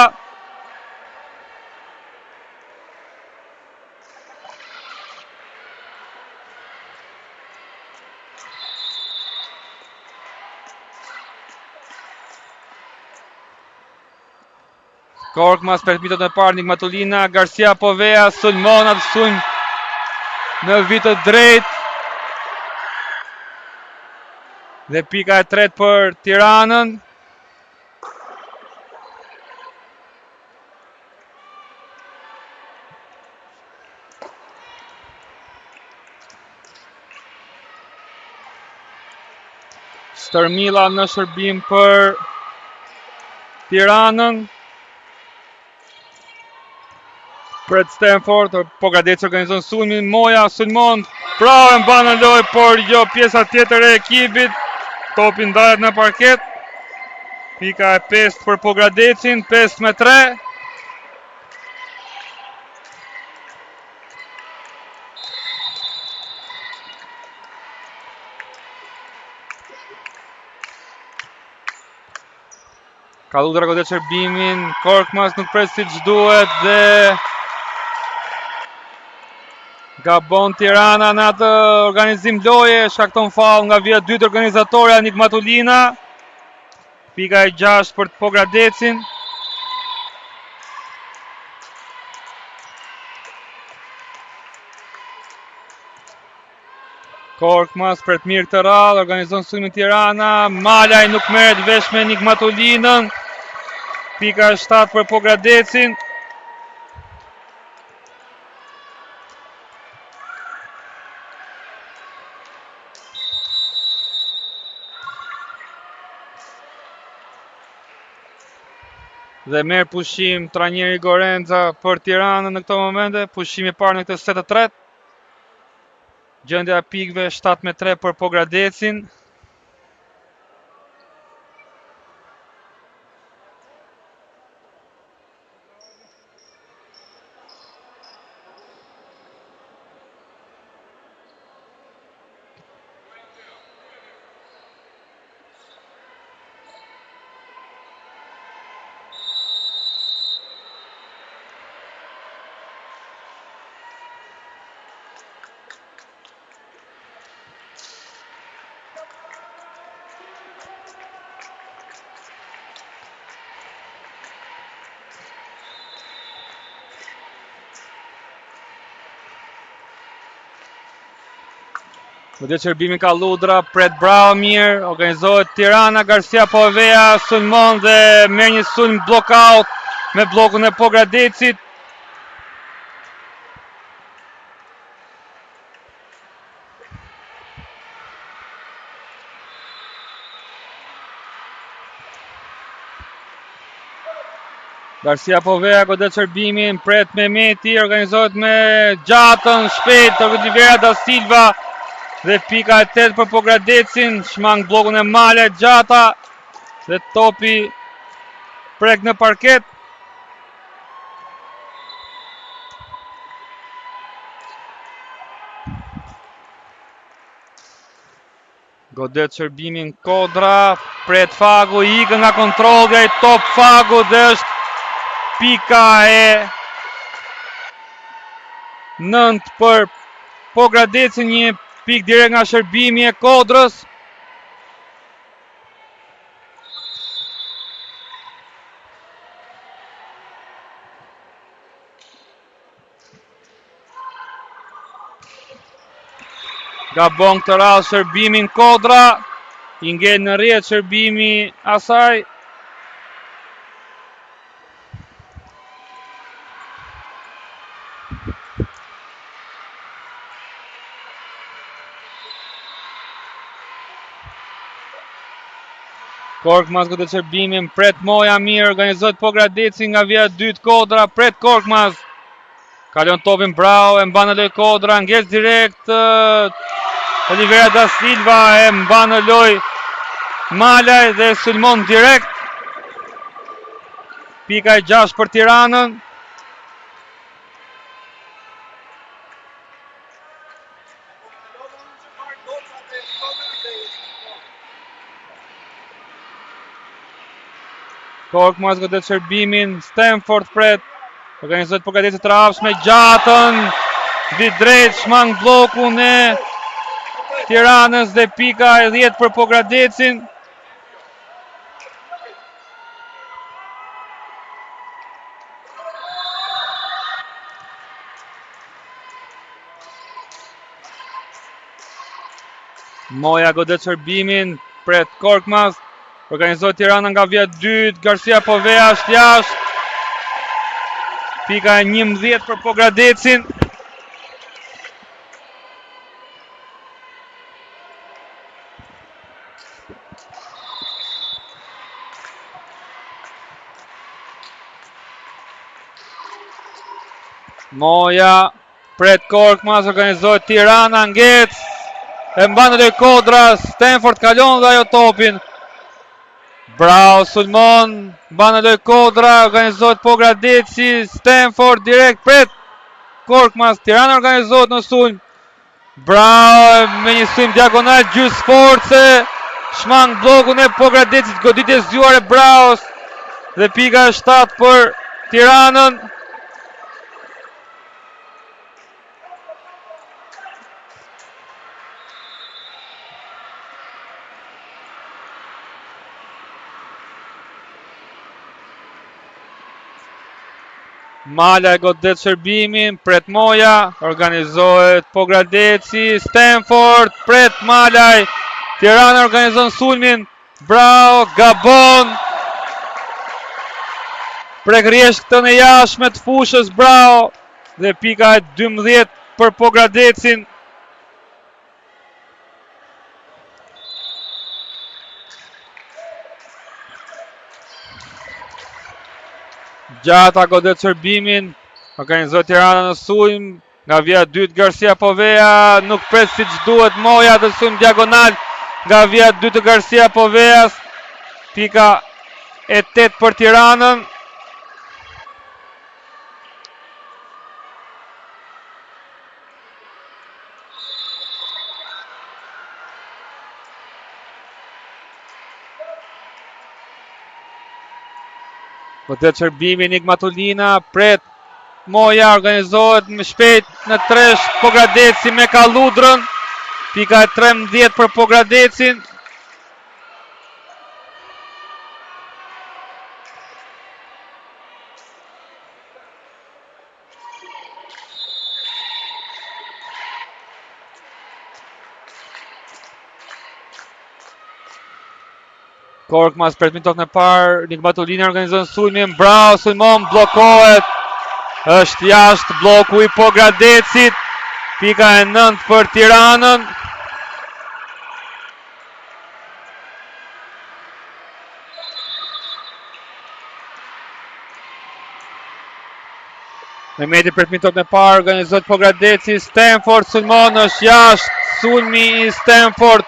Korkmaz për vitot e parë, Nigmatulina, Garcia Povea, sulmon atë sulm në vitë drejt. Dhe pika e tretë për Tiranën. Stërmilla në shërbim për Tiranën. Pret Stanford, Pogradeci organizon sulmin, Moja sulmon, bravo e mban në lojë, por jo pjesa tjetër e ekipit. Topi ndahet në parket. Pika e 5 për Pogradecin, 5-3. Kalludra godet shërbimin, Korkmaz nuk pret siç duhet dhe gabon Tirana në atë organizim loje, shkakton faull nga vija dytë organizatorja Nigmatulina. Pika e 6 për Pogradecin. Korkmaz për të mirë të rallë, organizon sulmin Tirana, Malaj nuk merret vesh me Nigmatulinën. Pika e 7 për Pogradecin. Dhe merr pushim trajneri Gorenza për Tiranën në këto momente, pushimi i parë në këtë set të tretë. Gjendja e pikëve 7-3 për Pogradecin. Godet shërbimi ka Ludra, pret bravo mirë, organizohet Tirana, Garcia Povea, sulmon dhe merr një sulm blockout me blokun e Pogradecit. Garcia Povea, godet shërbimin, pret Mehmeti, organizohet me gjatën, shpejt, Olivera da Silva dhe pika e 8 për Pogradecin, shmang blokun e Male, gjata dhe topi prek në parket. Godet shërbimin Kodra, pret Fagu, ikën nga kontrolja i top Fagu dhe është pika e 9 për Pogradecin, një pik direkt nga shërbimi e Kodrës. Gabon këtë radhë shërbimin Kodra, i ngel në rrjet shërbimi asaj. Korkmaz këtë shërbimin, pret Moja mirë, organizohet Pogradeci nga vija 2 Kodra, pret Korkmaz. Kalon topin bravo, e mban në loj Kodra, ngel direkt Olivera da Silva, e mban në loj Malaj dhe sulmon direkt. Pika e 6 për Tiranën. Korkmaz godet shërbimin, Stanford pret, organizohet Pogradeci të rafsh me gjatën, vi drejt, shmang blokun e Tiranës dhe pika e 10 për Pogradecin. Moja godet shërbimin, pret Korkmaz, organizohet Tirana nga vija 2, Garcia Povea është jashtë. Pika e 11 për Pogradecin. Moja, pret Korkmaz, organizohet Tirana, ngec, e mban në Kodra, Stanford kalon dhe ajo topin. Bravo sulmon, mban në Kodra, organizohet Pogradeci, Stanford direkt pret Korkmaz, Tirana organizohet në sulm. Bravo, me një sulm diagonal gjys force, shmang blokun e Pogradecit, goditje zgjuar e Braos dhe pika e 7 për Tiranën. Mala e godet shërbimin, pret Moja, organizohet Pogradeci, Stanford, pret Malaj, Tirana organizon sulmin, bravo, Gabon, prek rjeshtën e jashtme të fushës, bravo, dhe pika e 12 për Pogradecin. Gjata godet shërbimin, organizohet Tirana në sulm, nga vija 2 Garcia Povea, nuk pret si që duhet Moja dhe sulm diagonal nga vija 2 të Garcia Poveas, pika e 8 për Tiranën. Godet shërbimi Nigmatulina, pret Moja, organizohet më shpejt në tresh Pogradeci me Kaludrën, pika e 13 për Pogradecin. Korkmaz pret mi tokën e parë, Nigmatulina organizon sulmin, bravo sulmon, bllokohet. Është jashtë bloku i Pogradecit. Pika e 9 për Tiranën. Mehmeti pret mi tokën e parë, organizohet Pogradeci, Stanford sulmon, është jashtë sulmi i Stanford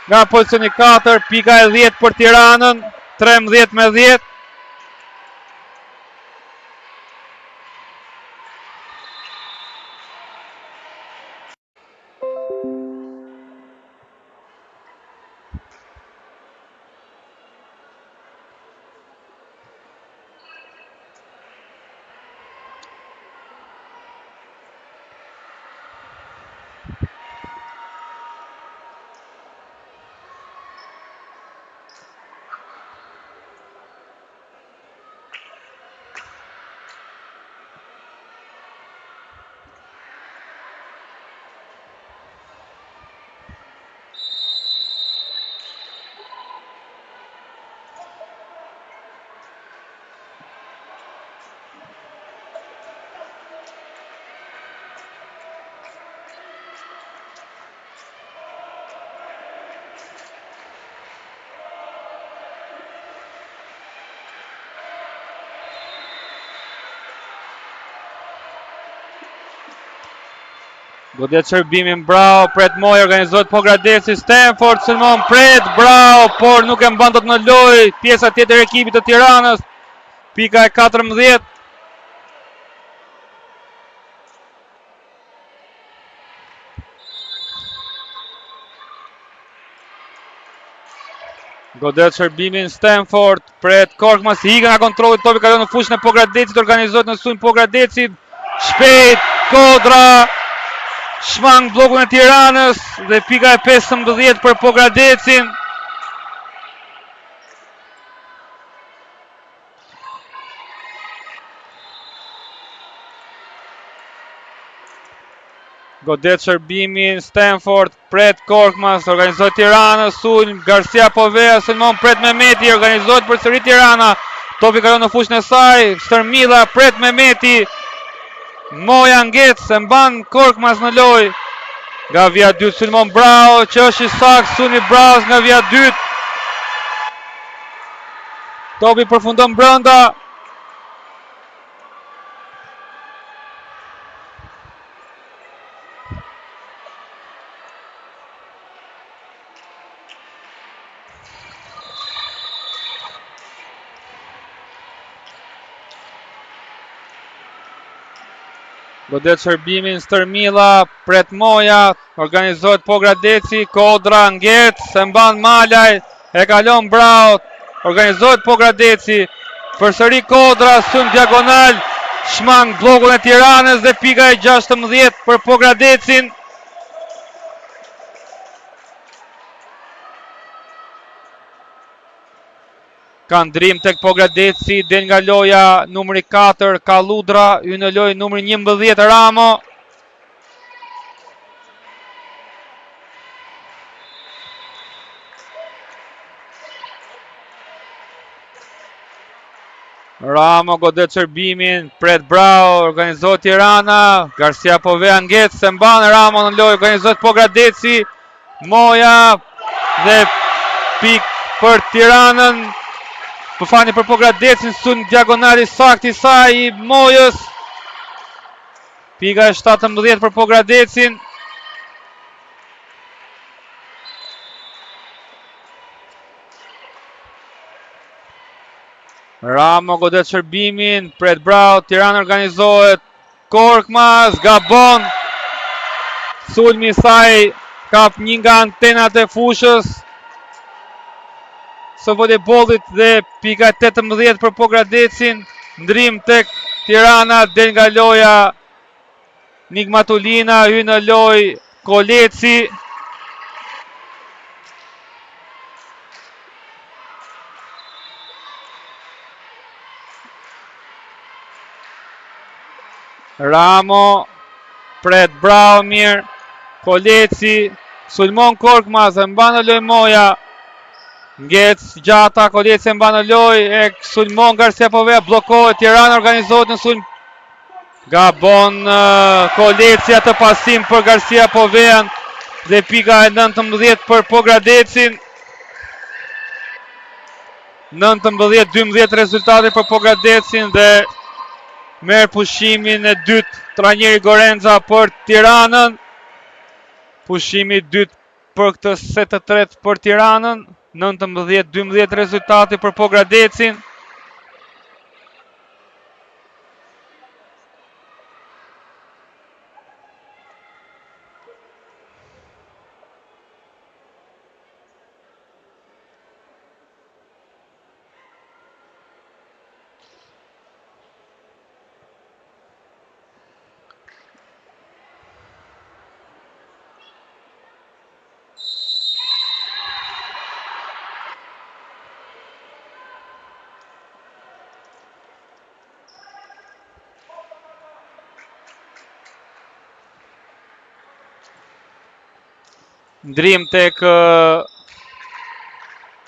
nga pozicioni 4, pika e 10 për Tiranën, 13-10. Godet shërbimin, bravo, pret Moj, organizohet Pogradeci, Stanford, sulmon, pret, bravo, por nuk e mban dot në lojë, pjesa tjetër e ekipit të Tiranës, pika e 14. Godet shërbimin, Stanford, pret Korkmaz, higa nga kontrolli, topi kalon në fushën e Pogradecit, organizohet në sulm Pogradeci, shpejt, Kodra, shmang blokun e Tiranës dhe pika e 15 për Pogradecin. Godet shërbimin, Stanford, pret Korkmaz, organizohet Tirana, sulm, Garcia Povea, sulmon, pret Mehmeti, organizohet përsëri Tirana, topi kalon në fushën e saj, Stërmilla, pret Mehmeti, Moja ngec, se mban Korkmaz në lojë, nga vija 2 sulmon, bravo, që është i saktë, sulmi bravo nga vija 2, topi përfundon brenda. Godet shërbimin, Stërmilla, pret Moja, organizohet Pogradeci, Kodra, ngec, se mban Malaj, e kalon bravo, organizohet Pogradeci, përsëri Kodra, sulm diagonal, shmang bllokun e Tiranës dhe pika e 16 për Pogradecin. Ka ndrim tek Pogradeci, del nga loja numri 4, Kalludra, hy në lojë numri 11, Ramo. Ramo godet shërbimin, pret bravo, organizohet Tirana, Garcia Povea ngec, se mban Ramo në lojë, organizohet Pogradeci, Moja dhe pik për Tiranën. Pëfani për Pogradecin, sulm diagonali saktë i saj i Mojës. Pika e 17 për Pogradecin. Ramo godet shërbimin, pret bravo, Tirana organizohet, Korkmaz, gabon. Sulmi i saj kap një nga antenat e fushës së voleybollit dhe pika 18 për Pogradecin, ndrim tek Tirana, del nga loja Nigmatulina, hy në lojë Koleci. Ramo, pret bravo mirë, Koleci, sulmon Korkmaz, e mban në lojë Moja. Ngec Gjata, Koleci e mban në lojë, e sulmon Garcia Povea, bllokohet, Tirana organizohet në sulm. Gabon Koleci atë pasim për Garcia Povean dhe pika e 19 për Pogradecin. 19-12 rezultati për Pogradecin dhe merr pushimin e dytë trajneri Gorenza për Tiranën. Pushimi i dytë për këtë set të tretë për Tiranën. 19-12 rezultati për Pogradecin. Ndrim tek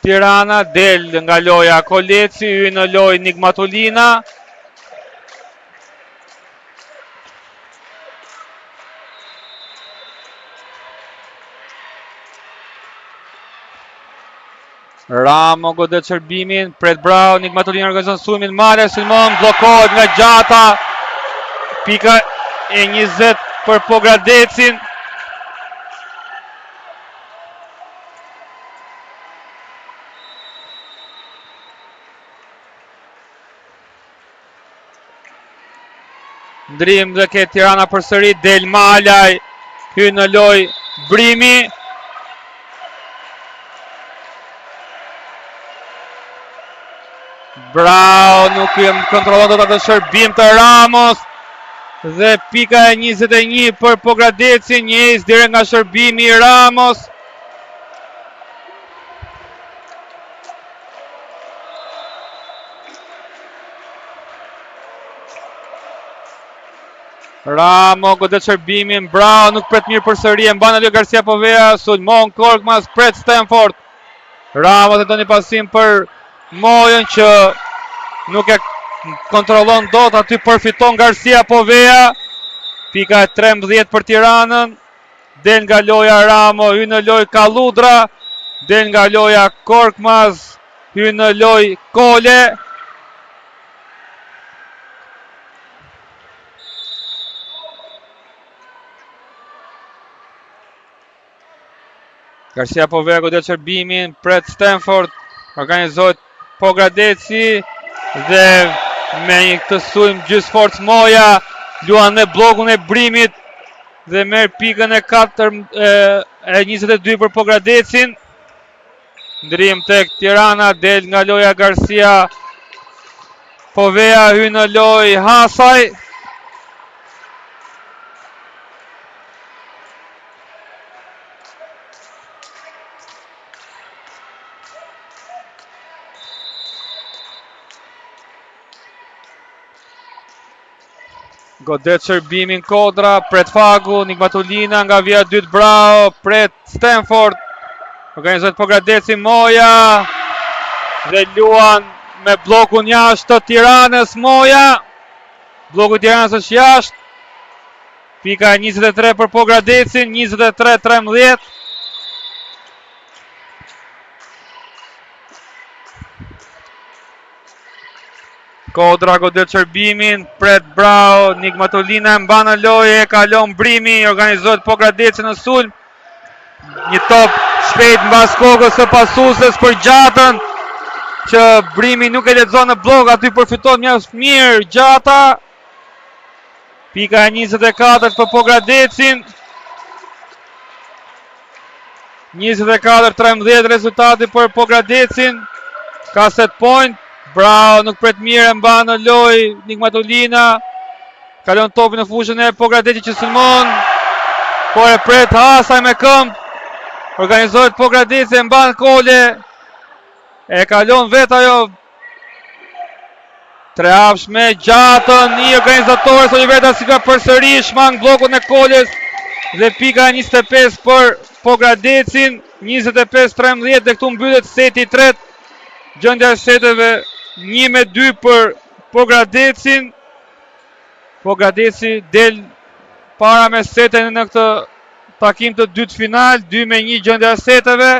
Tirana, del nga loja Koleci, hyj në lojë Nigmatulina. Ramo godet shërbimin, pret brau, Nigmatulina organizon sulmin, Mare sulmon, bllokohet nga Gjata. Pika e 20 për Pogradecin. Ndrim dhe ke Tirana përsëri, del Malaj, hyn në lojë Brimi. Brau nuk i kontrollon dot atë shërbim të Ramos dhe pika e 21 për Pogradecin, njëjës direkt nga shërbimi i Ramos. Ramo godet shërbimin, Brau nuk pret mirë përsëri, e mban aty Garcia Povea, sulmon Korkmaz, pret Stanford. Ramo tenton një pasim për Mojën që nuk e kontrollon dot, aty përfiton Garcia Povea. Pika e 13 për Tiranën. Del nga loja Ramo, hyn në lojë Kalludra, del nga loja Korkmaz, hyn në lojë Kole. Garcia Povea godet shërbimin, pret Stanford, organizohet Pogradeci dhe me një këtë sulm gjysforc Moja luan në bllokun e Brimit dhe merr pikën e 22 për Pogradecin. Ndrim tek Tirana, del nga loja Garcia Povea, hyn në lojë Hasaj. Godet shërbimin Kodra, pret Fagu, Nigmatulina nga vija dytë Brau, pret Stanford, organizohet Pogradeci Moja dhe luan me blokun jashtë të Tiranës Moja. Bloku i Tiranës është jashtë. Pika 23 për Pogradecin, 23-13. Kodra godet shërbimin, pret Brau, Nigmatulina e mban në lojë, e kalon Brimi, organizohet Pogradeci në sulm. Një top shpejt mbas kokës së pasuesës për Gjatën, që Brimi nuk e lexon në blok, aty përfiton mjaft mirë Gjata. Pika e 24 për Pogradecin. 24-13 rezultati për Pogradecin. Ka set point. Brau nuk pret mirë, mban në lojë Nigmatulina. Kalon topin në fushën e Pogradecit që sulmon. Por e pret Hasaj me këmbë. Organizohet Pogradeci, e mban Kole. E kalon vet ajo. Treapsh me Gjatën, një organizator Soliverta si ka përsëri shmang bllokun e Koles dhe pika 25 për Pogradecin. 25-13 dhe këtu mbyllet seti i tretë. Gjendja e seteve 1-2 për Pogradecin. Pogradeci del para me sete në këtë takim të dytë final, 2-1 gjendja e seteve.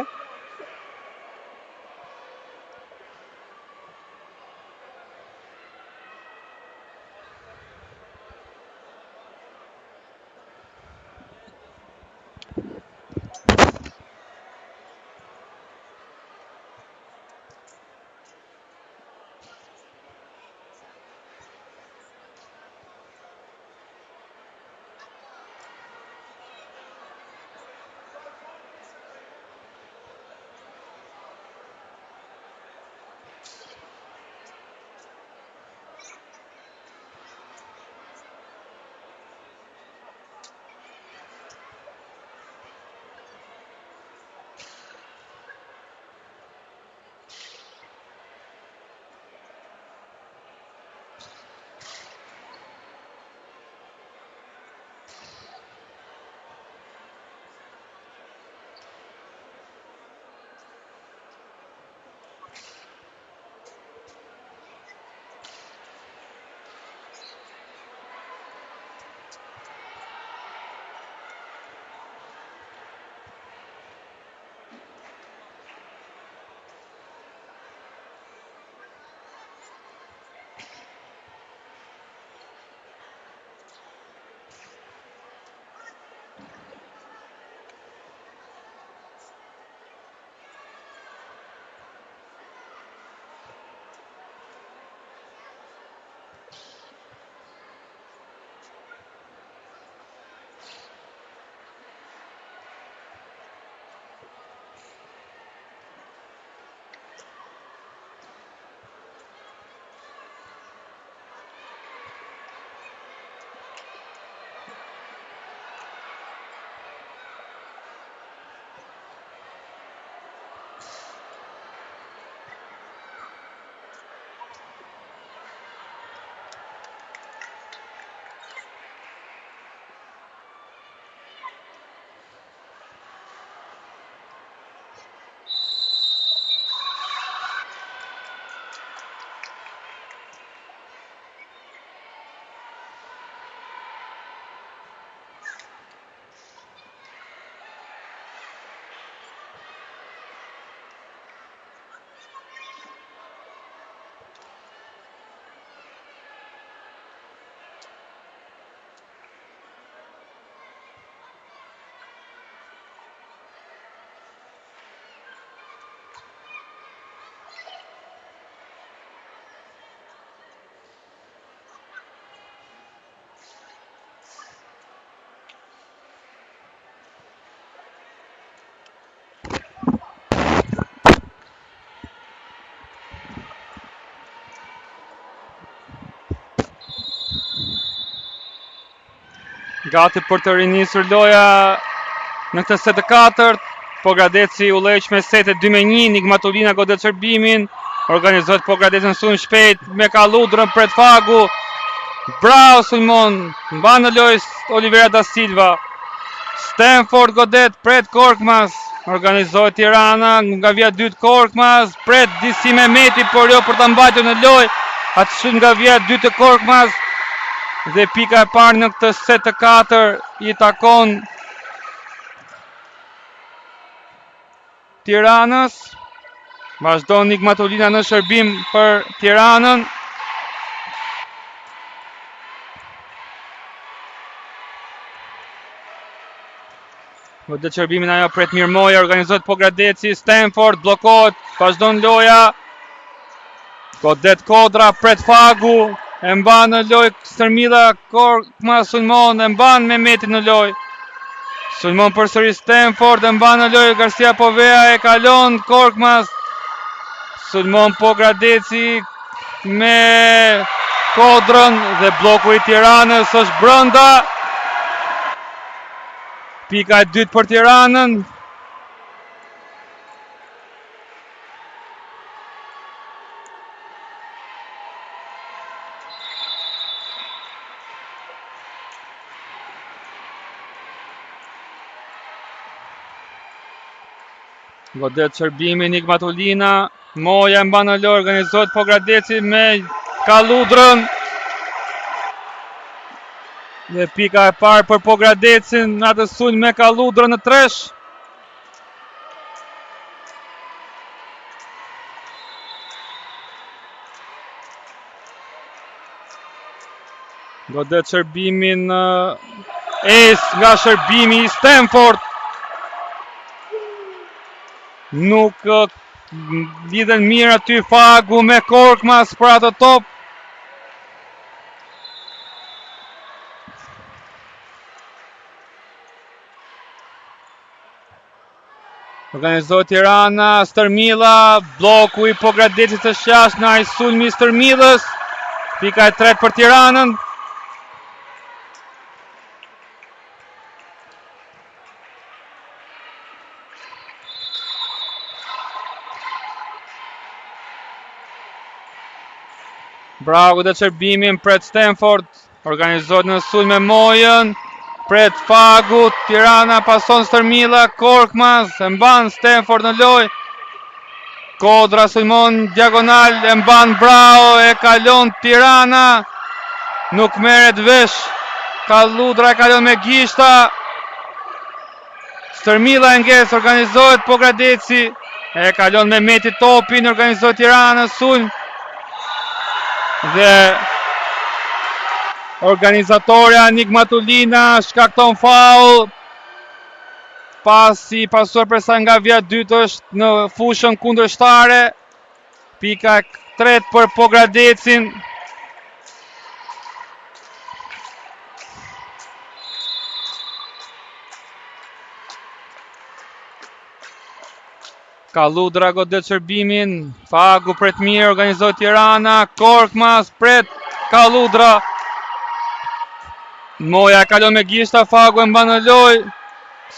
Gati për të rinisur loja në këtë set të katërt. Pogradeci u lëq me sete 2-1, Nigmatulina godet shërbimin. Organizohet Pogradeci në sulm shpejt me kalludrën pret Fagu. Bravo Sulmon, mban në lojë Olivera da Silva. Stanford godet pret Korkmaz. Organizohet Tirana nga vija 2 Korkmaz, pret Disi Mehmeti por jo për ta mbajtur në lojë. Atë shut nga vija 2 të Korkmaz. Dhe pika e parë në këtë set të katër i takon Tiranës. Vazhdon Nigmatulina në shërbim për Tiranën. Godet shërbimin ajo pret Mirmoja, organizohet Pogradeci, Stanford bllokohet, vazhdon loja. Godet Kodra pret Fagu. E mban në lojë Stërmila Korkmaz, Sulmon e mban Mehmetin në lojë. Sulmon përsëri Stanford e mban në lojë Garcia Povea, e kalon Korkmaz. Sulmon Pogradeci me Kodrën dhe bloku i Tiranës është brenda. Pika e dytë për Tiranën. Godet shërbimi Nigmatulina. Moja mban në lojë, organizohet Pogradeci me Kalludrën. Dhe pika e parë për Pogradecin, atë sulm me Kalludrën në tresh. Godet shërbimin nga shërbimi i Stanford. Nuk lidhen mirë aty Fagu me Korkmaz për atë top. Organizohet Tirana, Stërmilla, bloku i Pogradecit të jashtë nga i sulmi i Stërmillës. Pika e tretë për Tiranën. Bravo dhe shërbimin pret Stanford, organizohet në sulm me Mojën, pret Fagu, Tirana pason Stërmilla, Korkmaz, e mban Stanford në lojë. Kodra sulmon diagonal, e mban Bravo, e kalon Tirana, nuk merret vesh. Kalludra e kalon me gishta. Stërmilla e ngjes, organizohet Pogradeci, e kalon me Meti topin, organizohet Tirana në sulm. Dhe organizatorja Nigmatulina shkakton faul pasi pasuar presa nga vija dytë është në fushën kundërshtare. Pika e tretë për Pogradecin. Kalludra godet shërbimin, Fagu pret mirë, organizohet Tirana, Korkmaz pret Kalludra. Moja kalon me gishta, Fagu e mban në lojë.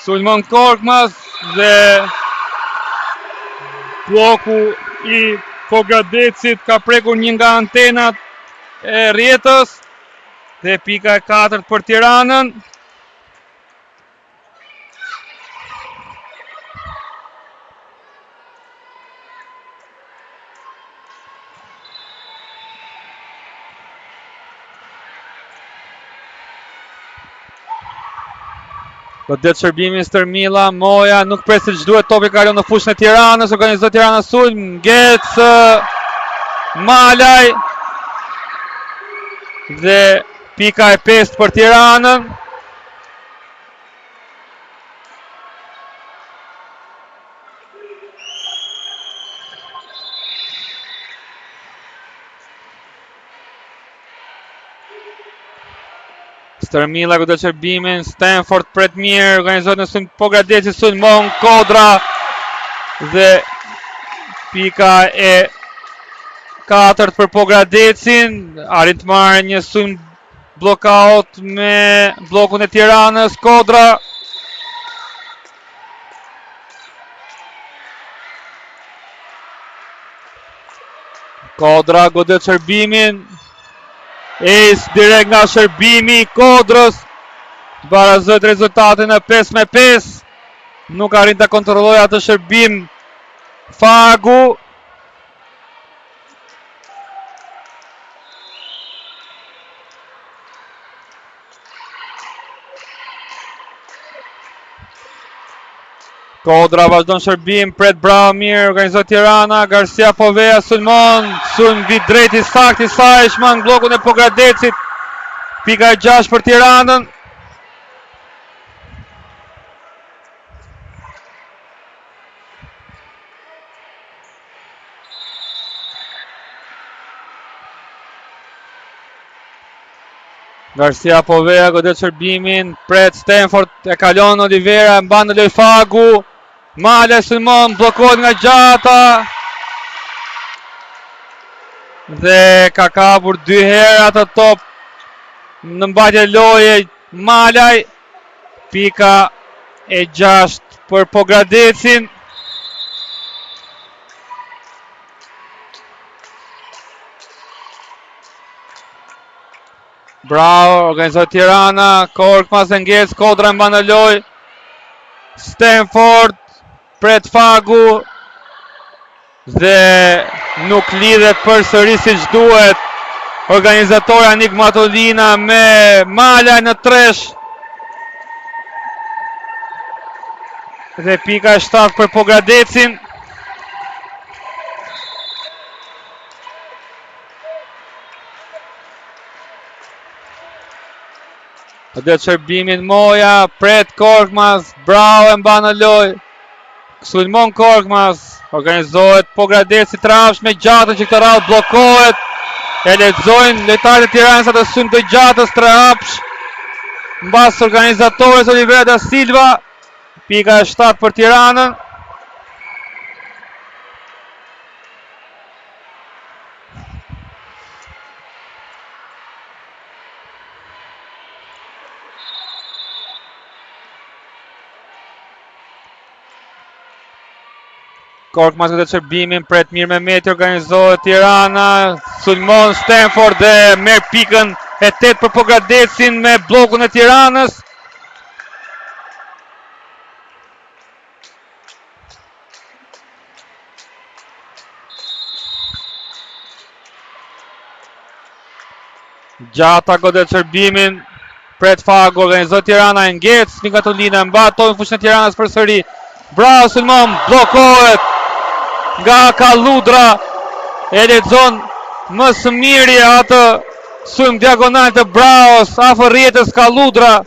Sulmon Korkmaz dhe bloku i Pogradecit ka prekur një nga antenat e rrjetës dhe pika e katërt për Tiranën. Godet shërbimi Stërmilla, Moja nuk pret se ç'duhet, topi kalon në fushën e Tiranës, organizohet Tirana sulm, ngec Malaj dhe pika e 5 për Tiranën. Stërmilla godet shërbimin, Stanford pret mirë, organizohet në sulm Pogradeci, sulmon Kodra dhe pika e 4 për Pogradecin, arrin të marrë një sulm blockout me blokun e Tiranës, Kodra. Kodra godet shërbimin, direkt nga shërbimi i Kodrës, barazohet rezultatin në 5-5, nuk arrin të kontrolloj atë shërbim Fagu. Kodra vazhdon shërbim, pret Bravo mirë, organizohet Tirana, Garcia Povea sulmon, sulm vit drejt i saktë i saj, shmang bllokun e Pogradecit. Pika e 6 për Tiranën. Garcia Povea godet shërbimin, pret Stanford, e kalon Olivera, e mban në lojë Fagu. Male sulmon, bllokohet nga gjata. Dhe ka kapur 2 herë atë top në mbajtje loje Malaj. Pika e 6 për Pogradecin. Bravo, organizohet Tirana, Korkmaz e ngec, Kodra mban në lojë. Stanford pret Fagu dhe nuk lidhet përsëri siç duhet. Organizatorja Nik Matulina me mala në tresh. Dhe pika 7 për Pogradecin. Dhe çerbimin Moja, pret Korkmaz, bravo e mban në lojë. Sulmon Korkmaz, organizohet Pogradeci trafsh me Gjatën që këtë radhë bllokohet. E lexojnë lojtarët e Tiranës atë sulm të Gjatës tre hapsh. Mbas organizatorës Olivera da Silva, pika 7 për Tiranën. Korkmaz këtë çerbimin, pret mirë Mehmeti, organizohet Tirana, sulmon Stanford dhe merr pikën e 8 për Pogradecin me bllokun e Tiranës. Gjata godet çerbimin, pret Fagu, organizohet Tirana, e ngec Nik Matulina, mbat tonë fushën e Tiranës përsëri. Bravo sulmon, bllokohet nga Kalludra, e lexon më së miri atë sulm diagonal të Braos afër rrjetës Kalludra.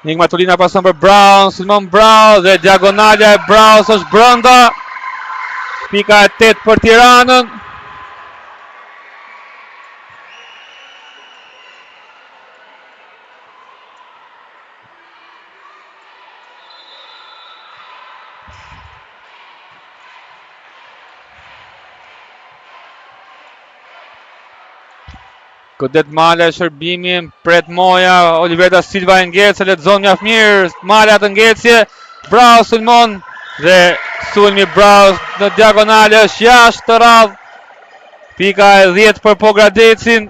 Nik Matulina pason për Brown, sulmon Brown dhe diagonalja e Braos është brenda. Pika e 8 për Tiranën. Godet mala e shërbimin, pret Moja, Oliver da Silva e ngecë, lexon mjaft mirë, mala të ngecje, bravo sulmon dhe sulmi bravo në diagonale është jashtë të radhë. Pika e 10 për Pogradecin.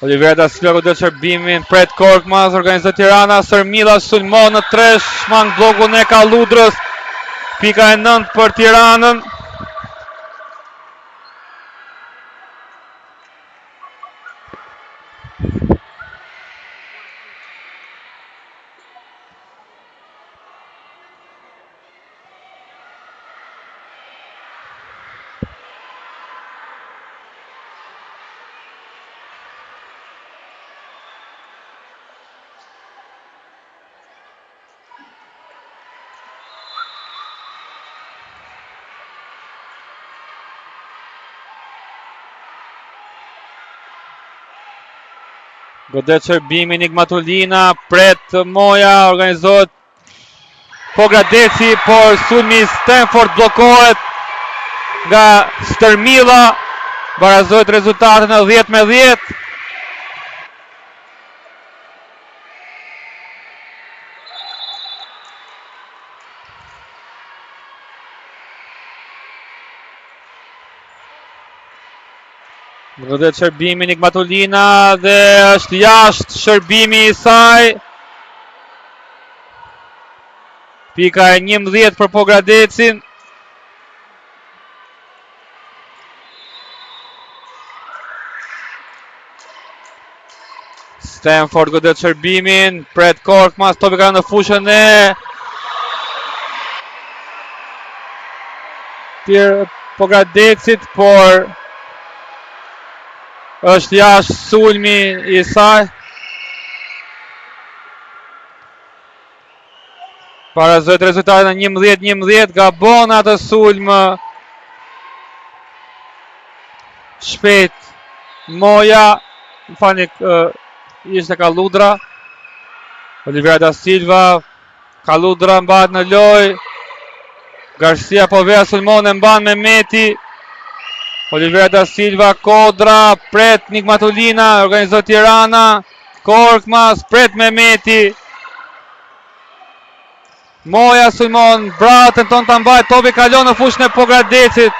Oliver da Silva këtë çerbimin, pret Korkmaz, organizohet Tirana, Sërmilla sulmon në tresh, shmang bllokun e Kalludrës. Pika e 9 për Tiranën. Godet çerbimin Nik Matulina, pret Moja, organizohet Pogradeci, por sulmi Stanford bllokohet nga Stërmilla. Barazohet rezultatin në 10-10. Godet shërbimi Nik Matulina dhe është jashtë shërbimi i saj. Pika e 11 për Pogradecin. Stanford godet shërbimin, pret Korkmaz, topi ka në fushën e Pogradecit, por është jashtë sulmi i saj. Barazohet rezultatin në 11-11, gabon atë sulm shpejt Moja, më falni, ishte Kalludra. Oliver da Silva, Kalludra mbahet në lojë. Garcia po vea sulmon e mban Mehmeti. Olivera da Silva, Kodra, pret Nigmatulina, organizohet Tirana, Korkmaz, pret Mehmeti. Moja Sulmon, bravo, tenton ta mbajë, topi kalon në fushën e Pogradecit.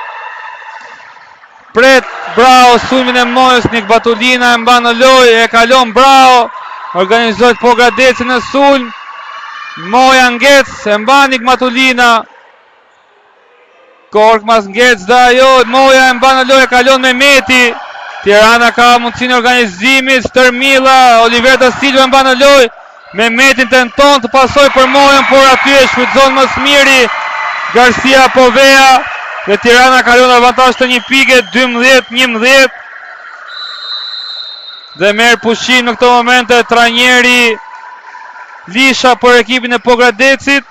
Pret, bravo, sulmin e Mojës, Nigmatulina e mban në lojë, e kalon, bravo. Organizohet Pogradeci në sulm. Moja ngec, e mban Nigmatulina. Korkmaz ngec dhe ajo, Moja e mban në lojë, e kalon Mehmeti. Tirana ka mundësinë e organizimit, Stërmilla, Oliver da Silva e mban në lojë. Mehmetin tenton të pasoj për Mojën, por aty e shfrytëzon më së miri Garcia Povea dhe Tirana kalon në avantazh të 1 pike, 12-11. Dhe merr pushim në këto momente trajneri Lisha për ekipin e Pogradecit.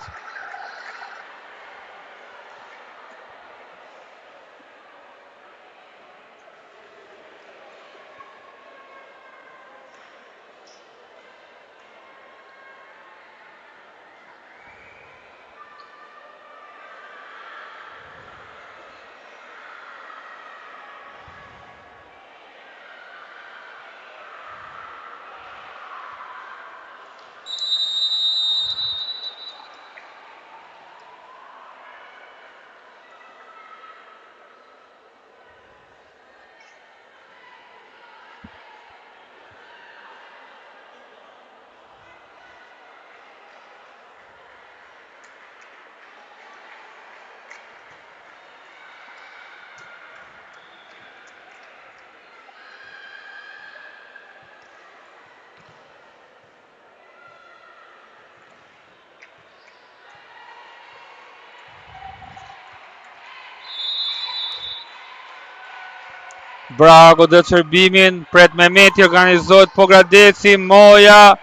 Bravo dhe çerbimin, pret Mehmeti, organizohet Pogradeci, Moja,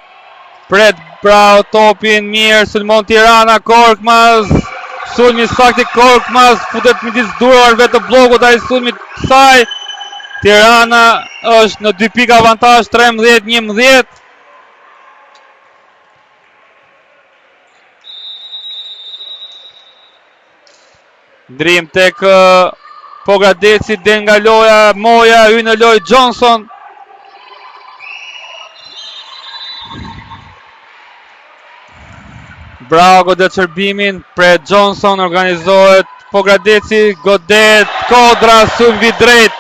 pret bravo topin, mirë, sulmon Tirana, Korkmaz, sulmi sakti Korkmaz, futet midis durave të bllokut ai sulmi saj. Tirana është në 2 pikë avantazh, 13-11. Ndrim tek Pogradeci, del nga loja, Moja, hy në lojë Johnson. Bravo godet çerbimin, pret Johnson, organizohet Pogradeci, godet Kodra, sulmi drejt.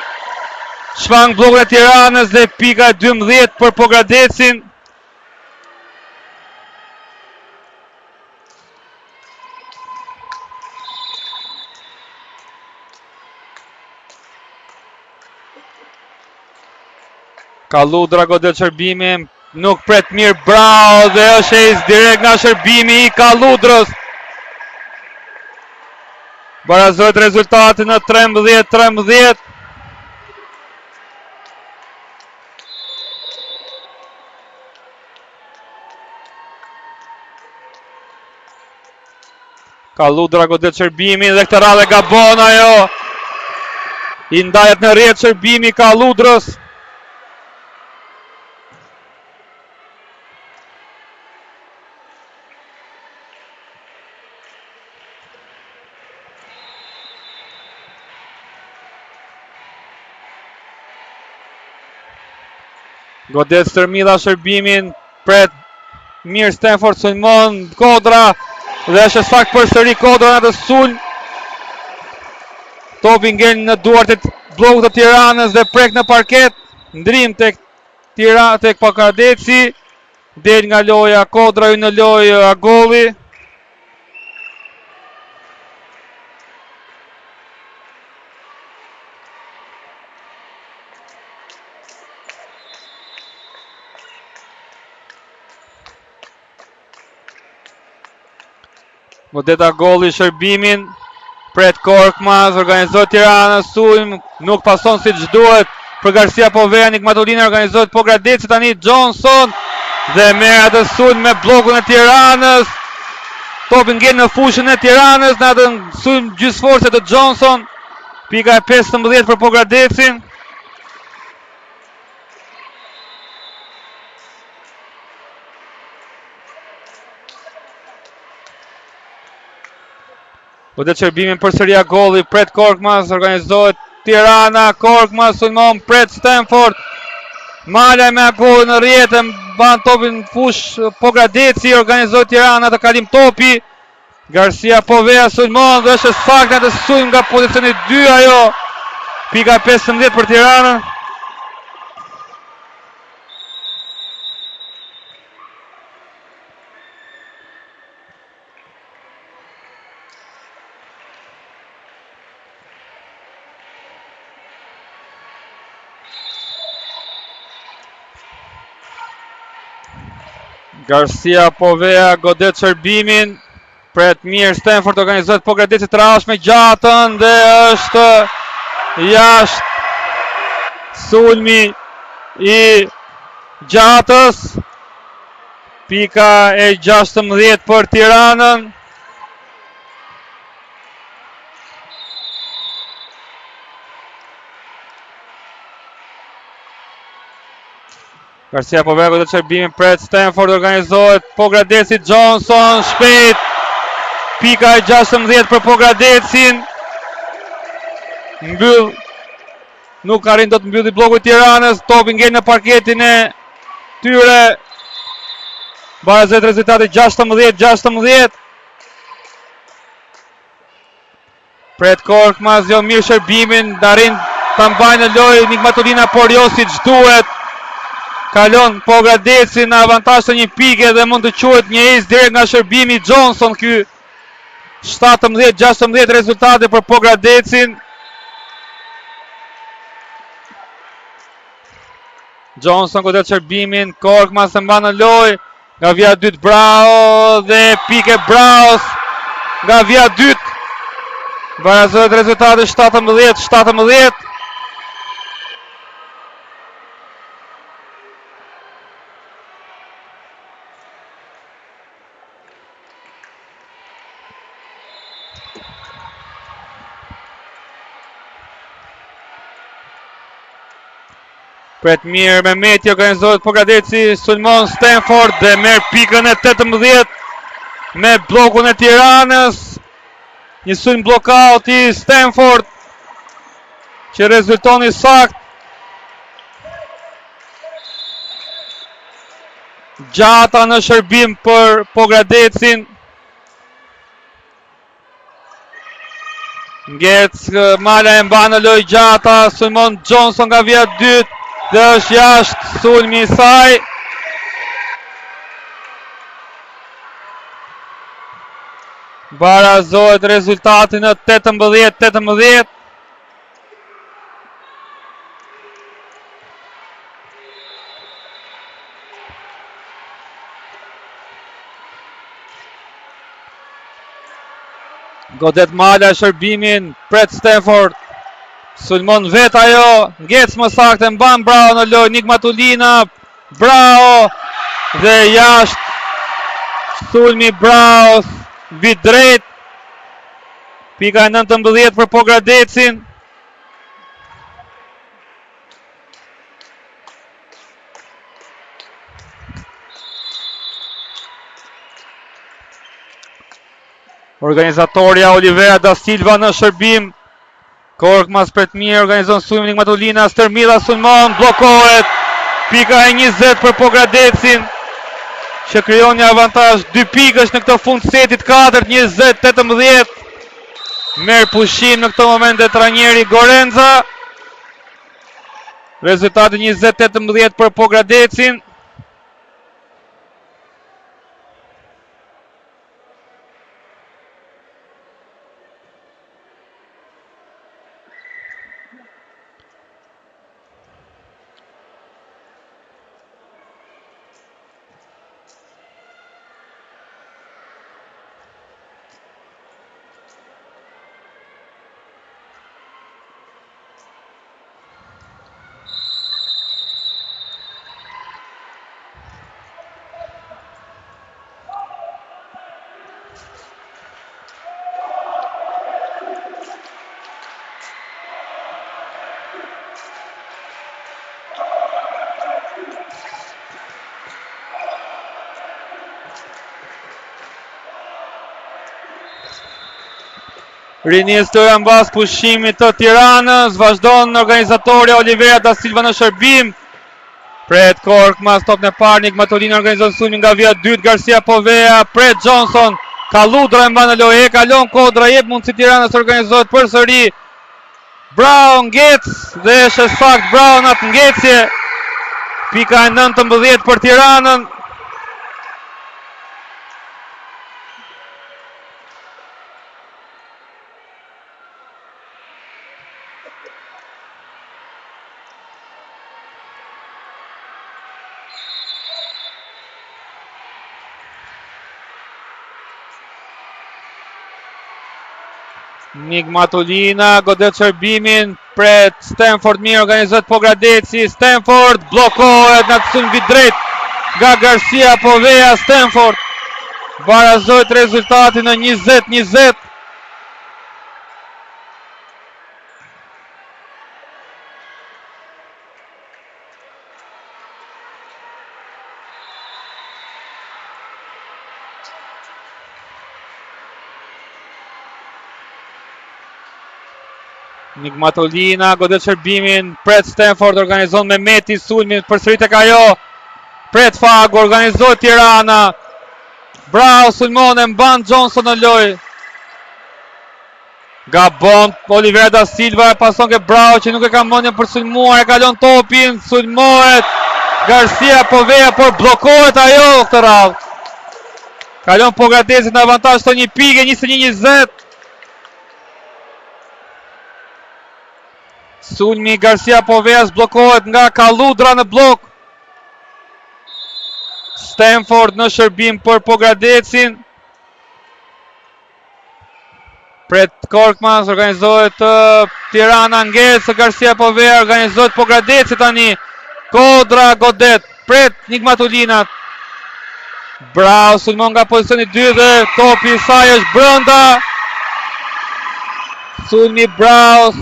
Shfang bllokun e Tiranës dhe pika 12 për Pogradecin. Kalludra godet çerbimin, nuk pret mirë, bravo, dhe është ejs direkt nga shërbimi i Kalludrës. Barazohet rezultati në 13-13. Kalludra godet çerbimin dhe këtë radhë gabon ajo. I ndajet në rrjet çerbimi i Kalludrës. Godet Stërmilla shërbimin, pret mirë Stanford, sulmon Kodra dhe është sakt përsëri Kodra në atë sulm. Topi ngel në duart e bllokut të Tiranës dhe prek në parket. Ndrim tek Pogradeci, del nga loja Kodra, hy në lojë Agolli. Godet Agolli shërbimin, pret Korkmaz, organizohet Tirana, sulm, nuk pason si që duhet për Garcia Povea, Nigmatulina, organizohet Pogradeci, tani Johnson, dhe merr atë sulm me bllokun e Tiranës. Topi ngel në fushën e Tiranës, në atë sulm gjysforce të Johnson. Pika e 15 për Pogradecin. Godet çerbimin përsëri Agolli, pret Korkmaz, organizohet Tirana, Korkmaz, sulmon, pret Stanford. Mala me akohë në rjetën, ban topin në fush Pogradeci, organizoj Tirana të kalim topi. Garcia Povea sulmon dhe është saktë të sulm nga pozicioni 2 ajo. Pika 15 për Tiranën. Garcia Povea godet shërbimin. Pret mirë Stanford, organizohet Pogradeci të rash me gjatën dhe është jashtë sulmi i gjatës. Pika e 16 për Tiranën. Garcia Povea godet shërbimin, pret Stanford, organizohet Pogradeci, Johnson shpejt. Pika e 16 për Pogradecin. Mbyll. Nuk arrin do të mbylli bloku i Tiranës. Topi ngel në parketin e tyre. Barazet rezultati 16-16. Pret Korkmaz, jo mirë shërbimin. Darin ta mbajnë në lojë Nigmatulina, por jo siç duhet. Kalon Pogradeci në avantazh të 1 pike dhe mund të quhet një ecë direkt nga shërbimi Johnson ky. 17-16 rezultate për Pogradecin. Johnson godet shërbimin, Korkmaz se mban në lojë. Nga vija 2 Brao dhe pike Braos nga vija 2. Barazohet rezultate 17-17. Pret mirë me Meti, organizohet Pogradeci, sulmon Stanford dhe merr pikën e 18 me blokun e Tiranës. Një sulm blockout i Stanford që rezulton i sakt. Gjata në shërbim për Pogradecin. Ngec Mala e mban në lojë Gjata, sulmon Johnson nga vija 2. Dhe është jashtë sulmi i saj. Barazohet rezultati në 18-18. Godet Mala shërbimin, pret Stanford. Sulmon vet ajo, ngec më saktë, mban Brao në lojë Nigmatulina. Brao dhe jashtë sulmi Brao vit drejt. Pika e 19 për Pogradecin. Organizatoria Olivera da Silva në shërbim. Korkmaz pret mirë, organizon sulmin Nigmatulina, Stërmilla sulmon, bllokohet. Pika e 20 për Pogradecin, që krijon një avantazh 2 pikësh në këtë fund setit 4, 20-18. Merr pushim në këtë moment dhe trajneri Gorenza. Rezultati 20-18 për Pogradecin. Rinis Loja mbas pushimit të Tiranës, vazhdon organizatori Olivera da Silva në shërbim. Pret Korkmaz, top në parë, Nigmatolina organizon sulmin nga vija 2, Garcia Povea, pret Johnson, Kalludra e mban në lojë, kalon Kodra, jep mundësi Tiranës organizohet përsëri. Brown ngec dhe është sakt Brown atë ngecje. Pika e 19 për Tiranën. Nigmatolina godet shërbimin, pret Stanford mirë organizohet Pogradeci, Stanford blokohet në të sulm vit drejt nga Garcia Povea. Stanford barazohet rezultatin në 20-20. Nigmatolina godet shërbimin, pret Stanford organizon me Meti sulmin, përsëri tek ajo. Pret Fagu organizohet Tirana. Bravo sulmon e mban Johnson në lojë. Gabon Olivera da Silva e pason ke Bravo që nuk e ka mendjen për sulmuar, e kalon topin, sulmohet Garcia Povea, por bllokohet ajo këtë radhë. Kalon Pogradeci në avantazh të 1 pikë, 21-20. Sulmi Garcia Poveas bllokohet nga Kalludra në blok. Stanford në shërbim për Pogradecin. Pret Korkmaz organizohet Tirana, ngec Garcia Povea, organizohet Pogradeci tani. Kodra godet, pret Nigmatolina. Bravo sulmon nga pozicioni 2 dhe topi i saj është brenda. Sulmi Bravo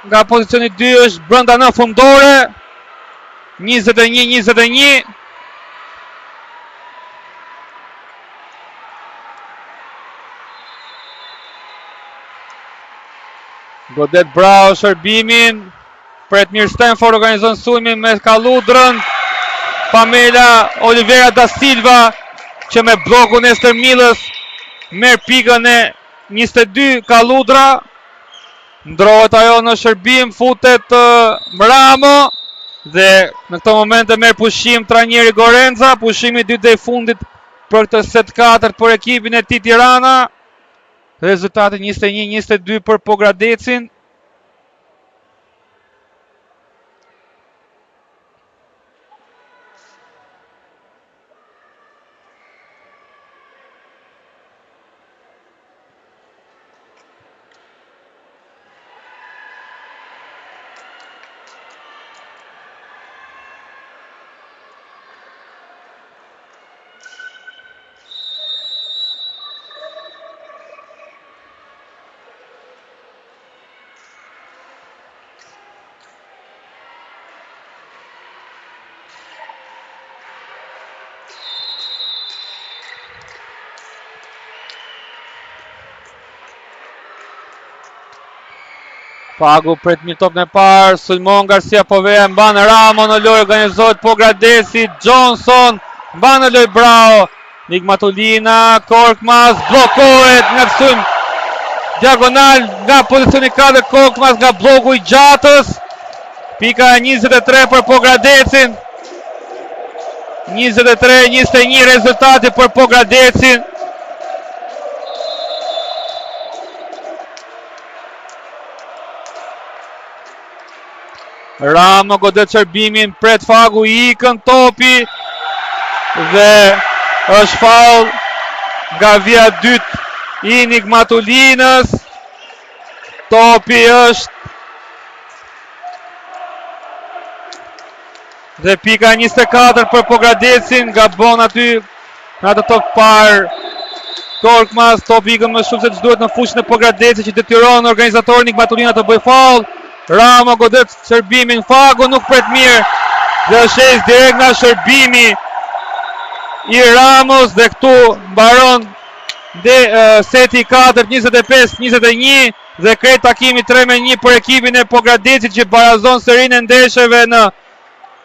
nga pozicioni 2 është brenda në fundore. 21-21. Godet Bravo shërbimin, pret mirë Stanford organizon sulmin me Kalludrën. Pamela Olivera da Silva që me blokun e Stërmilës merr pikën e 22. Kalludra ndrohet ajo në shërbim, futet Mramo dhe në këto momente merr pushim trajneri Gorenza, pushimi 2 dhe i fundit për këtë set 4 për ekipin e tij Tirana. Rezultati 21-22 për Pogradecin. Fagu pret mirë top në parë, sulmon Garcia Povea, mban Ramo në lojë, organizohet Pogradeci, Johnson, mban në lojë Bravo, Nigmatolina, Korkmaz, blokohet nga sulm diagonal nga pozicioni 4, Korkmaz nga bloku i gjatës. Pika e 23 për Pogradecin. 23-21 rezultati për Pogradecin. Ramo godet shërbimin, pret Fagu i ikën topi dhe është faul nga vija 2 i Nigmatolinës. Topi është dhe pika 24 për Pogradecin, gabon aty në atë top parë Korkmaz, topi ikën më shumë se ç'duhet në fushën e Pogradecit që detyron organizatori Nigmatolina të bëjë faul. Ramo godet shërbimin, Fagu nuk pret mirë dhe shes direkt nga shërbimi i Ramos dhe këtu mbaron seti 4-25-21 dhe krejt takimi 3-1 për ekipin e Pogradecit që barazon serinë e ndeshjeve në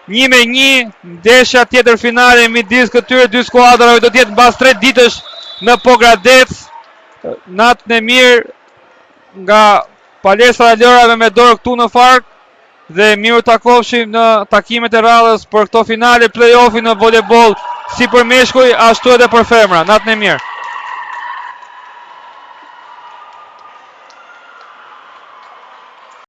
1-1. Ndeshja tjetër finale midis këtyre dy skuadrave do të jetë mbas 3 ditësh në Pogradec. Natën e mirë nga palestra e lërave me dorë këtu në Fark dhe miru takofshim në takimet e radhës për këto finale play-offi në volejboll si për meshkuj ashtu edhe për femra. Natën e mirë.